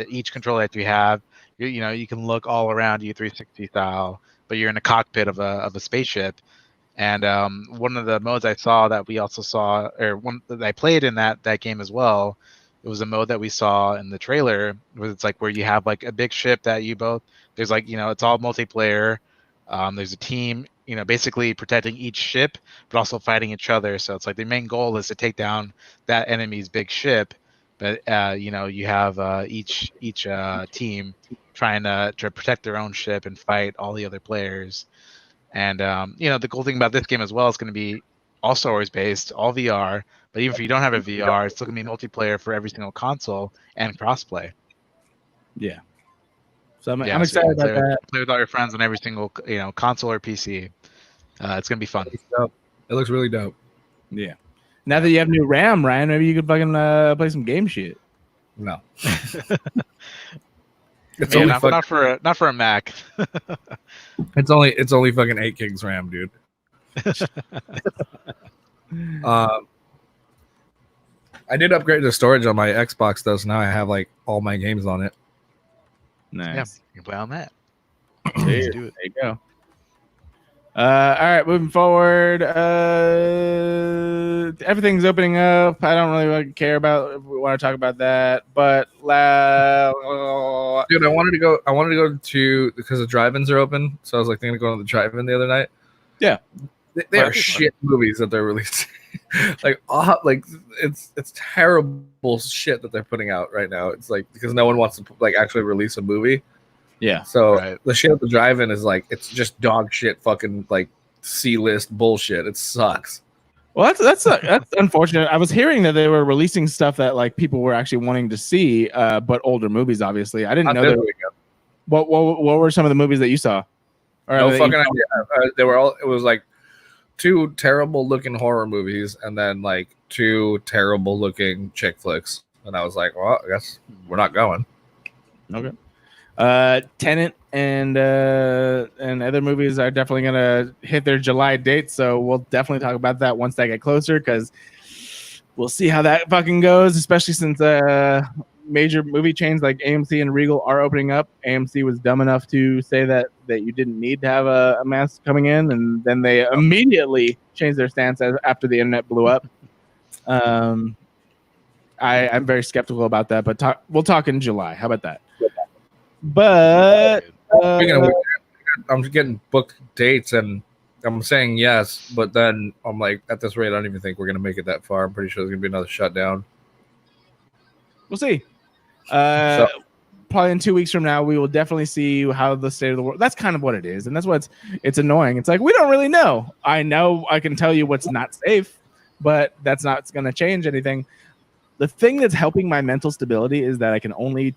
each controller that you have, you can look all around you 360 style, but you're in a cockpit of a spaceship. And one of the modes I saw that we also saw, or one that I played in that game as well, it was a mode that we saw in the trailer, where it's like where you have like a big ship that you both, there's like, it's all multiplayer. There's a team, basically protecting each ship, but also fighting each other. So it's like the main goal is to take down that enemy's big ship, but you have each team trying to protect their own ship and fight all the other players. And the cool thing about this game as well is going to be all Star Wars based, all VR. But even if you don't have a VR, it's still going to be multiplayer for every single console and crossplay. Yeah. So I'm excited about that. Play with all your friends on every single console or PC. It's going to be fun. It looks really dope. Yeah. Now that you have new RAM, Ryan, maybe you could fucking play some game shit. No. It's only not for a Mac. It's only fucking 8 gigs RAM, dude. I did upgrade the storage on my Xbox though, so now I have like all my games on it. Nice. Yeah, you can play on that. Let's do it. There you go. All right, moving forward. Everything's opening up. I don't really care about if we want to talk about that, but dude, I wanted to go to because the drive-ins are open, so I was like thinking of going to the drive-in the other night. Yeah, they are shit movies that they're releasing. like it's terrible shit that they're putting out right now. It's like because no one wants to like actually release a movie. Yeah. So the shit at the drive-in is like it's just dog shit, fucking like C-list bullshit. It sucks. Well, that's unfortunate. I was hearing that they were releasing stuff that like people were actually wanting to see, but older movies. Obviously, I didn't know that. What were some of the movies that you saw? No fucking idea. They were all. It was like 2 terrible looking horror movies and then like 2 terrible looking chick flicks. And I was like, well, I guess we're not going. Okay. Tenet and other movies are definitely gonna hit their July date, so we'll definitely talk about that once they get closer, because we'll see how that fucking goes, especially since major movie chains like AMC and Regal are opening up. AMC was dumb enough to say that you didn't need to have a mask coming in, and then they immediately changed their stance after the internet blew up. I'm very skeptical about that, but we'll talk in July. How about that? But I'm getting booked dates and I'm saying yes, but then I'm like, at this rate, I don't even think we're gonna make it that far. I'm pretty sure there's gonna be another shutdown. We'll see. Probably in 2 weeks from now, we will definitely see how the state of the world. That's kind of what it is, and that's what's annoying. It's like we don't really know. I know I can tell you what's not safe, but that's not going to change anything. The thing that's helping my mental stability is that I can only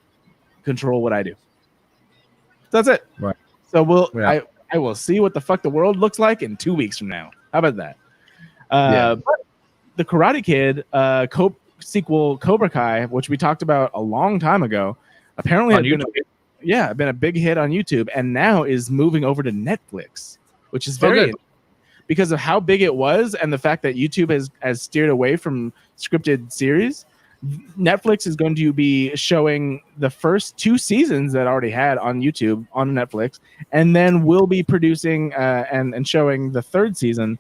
control what I do. That's it. Right. So I will see what the fuck the world looks like in 2 weeks from now. How about that? But the Karate Kid sequel Cobra Kai, which we talked about a long time ago, apparently been a big hit on YouTube, and now is moving over to Netflix, which is very because of how big it was and the fact that YouTube has steered away from scripted series. Netflix is going to be showing the first 2 seasons that already had on YouTube on Netflix, and then we'll be producing and showing the 3rd season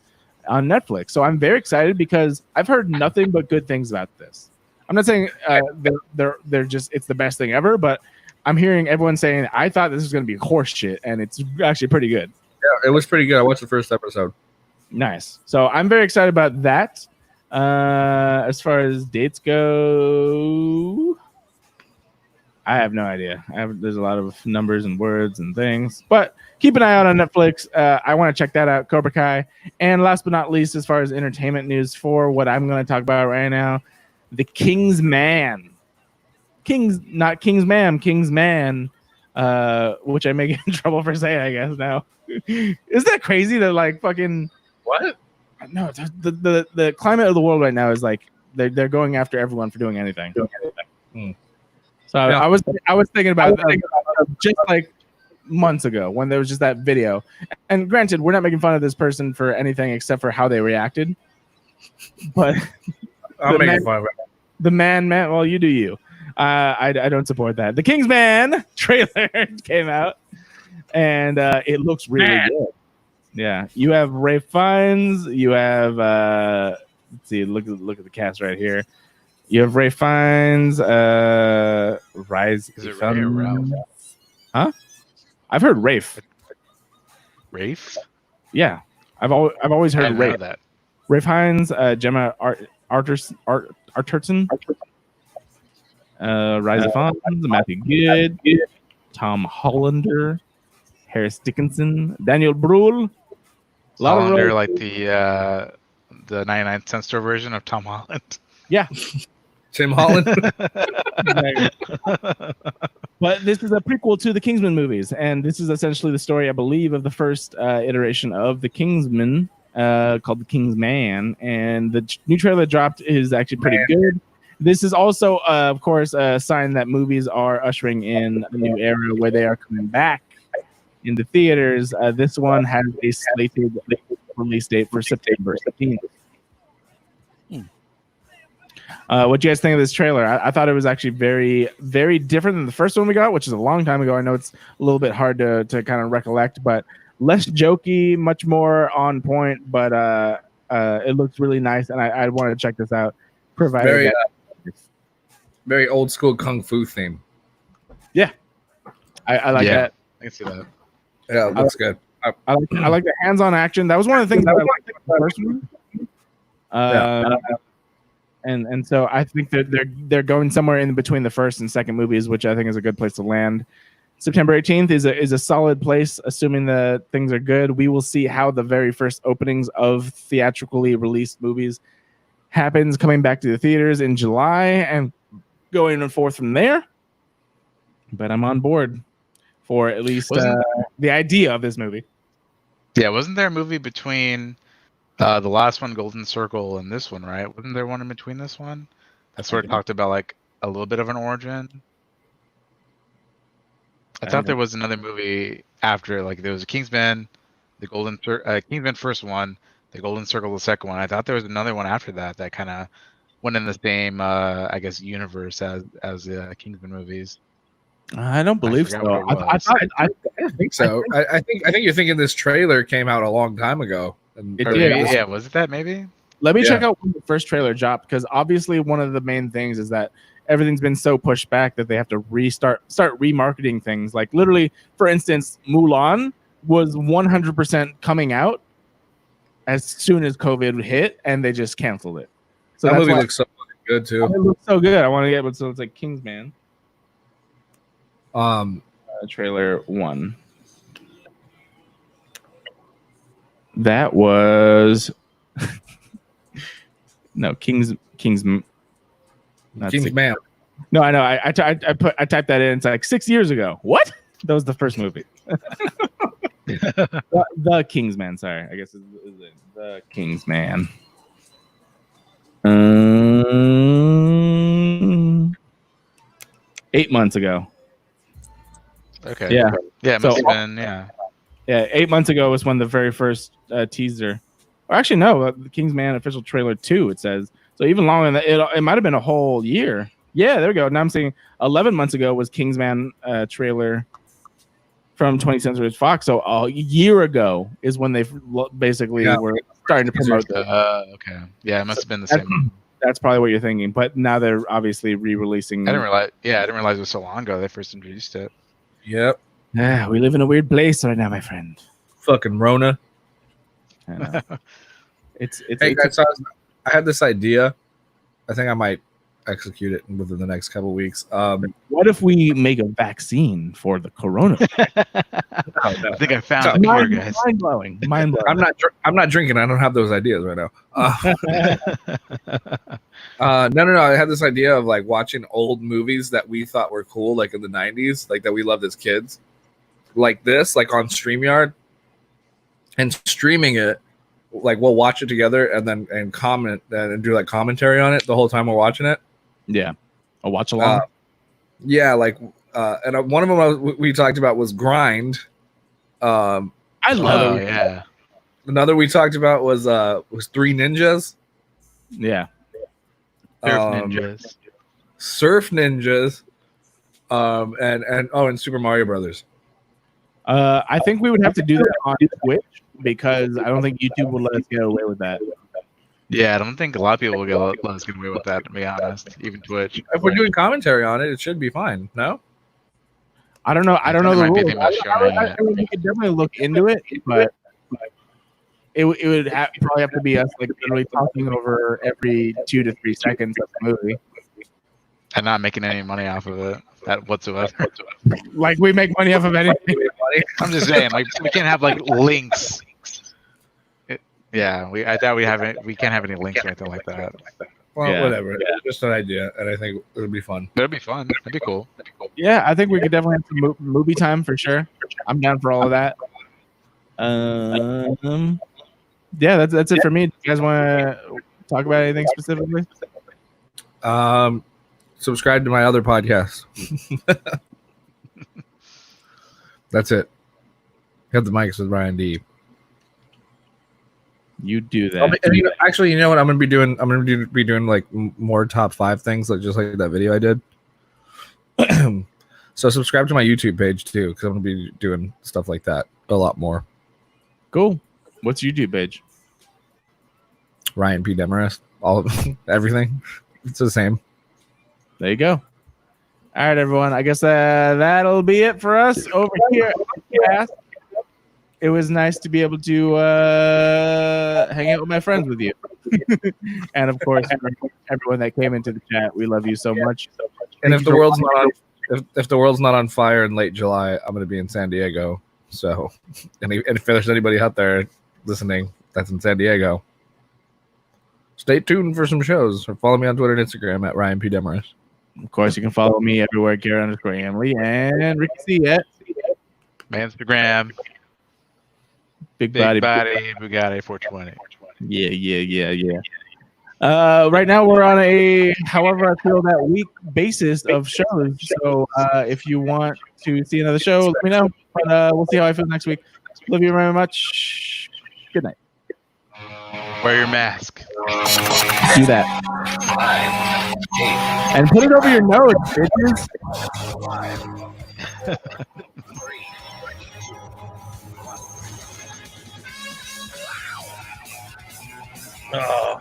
on Netflix. So I'm very excited because I've heard nothing but good things about this. I'm not saying they're just it's the best thing ever, but I'm hearing everyone saying I thought this was going to be horse shit, and it's actually pretty good. Yeah, it was pretty good. I watched the first episode. Nice. So I'm very excited about that. As far as dates go, I have no idea. There's a lot of numbers and words and things, but keep an eye out on Netflix. I want to check that out, Cobra Kai. And last but not least, as far as entertainment news for what I'm going to talk about right now, the King's Man. Not King's Man, King's Man. which I may get in trouble for saying, I guess now. Isn't that crazy that like fucking What? no, the climate of the world right now is like they're going after everyone for doing anything. So Yeah. I was thinking about just like months ago when there was just that video. And granted, we're not making fun of this person for anything except for how they reacted. But I'm making fun of it. the man, well, you do you. I don't support that. The Kingsman trailer came out, and it looks really good. Yeah, you have Ray Fiennes. You have let's see, look at the cast right here. You have Ray Fiennes. Rise. Is it Ray or Ralph? Huh? I've heard Rafe. Rafe? Yeah, I've always heard Rafe. That. Rafe Fiennes, Gemma Arterton, Rise of Fonz, Matthew Good, Tom Hollander, Harris Dickinson, Daniel Brühl. Hollander, like the 99-cent store version of Tom Holland. Yeah. Tim Holland. But this is a prequel to the Kingsman movies, and this is essentially the story, I believe, of the first iteration of the Kingsman, called the Kingsman, and the new trailer dropped is actually pretty good. This is also, of course, a sign that movies are ushering in a new era where they are coming back in the theaters. This one has a slated release date for September 17th. What do you guys think of this trailer? I thought it was actually very, very different than the first one we got, which is a long time ago. I know it's a little bit hard to kind of recollect, but less jokey, much more on point. But it looks really nice, and I want to check this out. Provided very old school kung fu theme. Yeah, I like that. I can see that. Yeah, it looks good. I like the hands-on action. That was one of the things that I liked about the first one. And so I think that they're going somewhere in between the first and second movies, which I think is a good place to land. September 18th is a solid place, assuming that things are good. We will see how the very first openings of theatrically released movies happens, coming back to the theaters in July and going and forth from there. But I'm on board for at least the idea of this movie. Yeah, wasn't there a movie between the last one, Golden Circle, and this one, right? Wasn't there one in between this one? That sort of talked about like a little bit of an origin. I thought there was another movie after, like there was a Kingsman, the Kingsman first one, the Golden Circle the second one. I thought there was another one after that kind of went in the same, I guess, universe as the Kingsman movies. I don't believe so. I think so. I think you're thinking this trailer came out a long time ago. It did. Yeah, was it that maybe? Let me check out when the first trailer dropped, because obviously one of the main things is that everything's been so pushed back that they have to start remarketing things. Like literally, for instance, Mulan was 100% coming out as soon as COVID hit, and they just canceled it. So that movie looks so good too. It looks so good. I want to get it. So it's like Kingsman. Trailer 1. That was no Kingsman. No, I know. I typed that in. It's like 6 years ago. What? That was the first movie. the Kingsman. Sorry, I guess is the Kingsman. 8 months ago. Okay. Yeah. Yeah. It must have been. Yeah. Yeah. 8 months ago was when the very first teaser. Or actually, no, the Kingsman official trailer 2. It says so. Even longer than that, it might have been a whole year. Yeah, there we go. Now I'm saying 11 months ago was Kingsman trailer from 20th Century Fox. So a year ago is when they basically were starting to promote that. Okay. Yeah, it must have been the same. That's probably what you're thinking. But now they're obviously re-releasing. I didn't realize. Yeah, I didn't realize it was so long ago they first introduced it. Yep. Yeah, we live in a weird place right now, my friend. Fucking Rona. I know. It's hey guys, I had this idea. I think I might execute it within the next couple of weeks. What if we make a vaccine for the corona? I think I found the cure, guys. Mind blowing. I'm not drinking. I don't have those ideas right now. No. I had this idea of like watching old movies that we thought were cool, like in the 90s, like that we loved as kids, like this, like on StreamYard, and streaming it. Like we'll watch it together and comment and do like commentary on it the whole time we're watching it. Yeah, a watch along. Yeah, like and one of them we talked about was Grind. I love it. Yeah. Another we talked about was Three Ninjas. Yeah. Surf Ninjas. And Super Mario Brothers. I think we would have to do that on Twitch because I don't think YouTube would let us get away with that. Yeah, I don't think a lot of people will let us get away with that, to be honest. Even Twitch. If we're doing commentary on it, it should be fine. No? I don't know. I don't know the rules. I mean, we could definitely look into it, but it would probably have to be us like literally talking over every 2 to 3 seconds of the movie. And not making any money off of it whatsoever. Like we make money off of anything. I'm just saying, like we can't have like links. I doubt we can't have any links or anything like that. Well, whatever. Yeah. Just an idea, and I think it would be fun. That'd be fun. That'd be cool. Yeah, I think we could definitely have some movie time for sure. I'm down for all of that. Yeah, that's it for me. Do you guys want to talk about anything specifically? Subscribe to my other podcast. That's it. Hit the mics with Ryan D. You do that. Actually, you know what I'm going to be doing? I'm going to be doing like more top 5 things, like just like that video I did. So subscribe to my YouTube page too, because I'm going to be doing stuff like that a lot more. Cool. What's YouTube page? Ryan P. Demarest. All of everything. It's the same. There you go. All right, everyone. I guess that'll be it for us over here. It was nice to be able to hang out with my friends with you. And of course, everyone that came into the chat, we love you so much. And if the world's not on fire in late July, I'm going to be in San Diego. So, and if there's anybody out there listening that's in San Diego, stay tuned for some shows or follow me on Twitter and Instagram at Ryan P. Demarest. Of course, you can follow me everywhere, Garrett_Hamley and Ricky C at my Instagram. Big body Bugatti 420. Yeah. Right now we're on a however I feel that week basis of shows. So if you want to see another show, let me know. But we'll see how I feel next week. Love you very much. Good night. Wear your mask. Do that. And put it over your nose, bitches. Oh.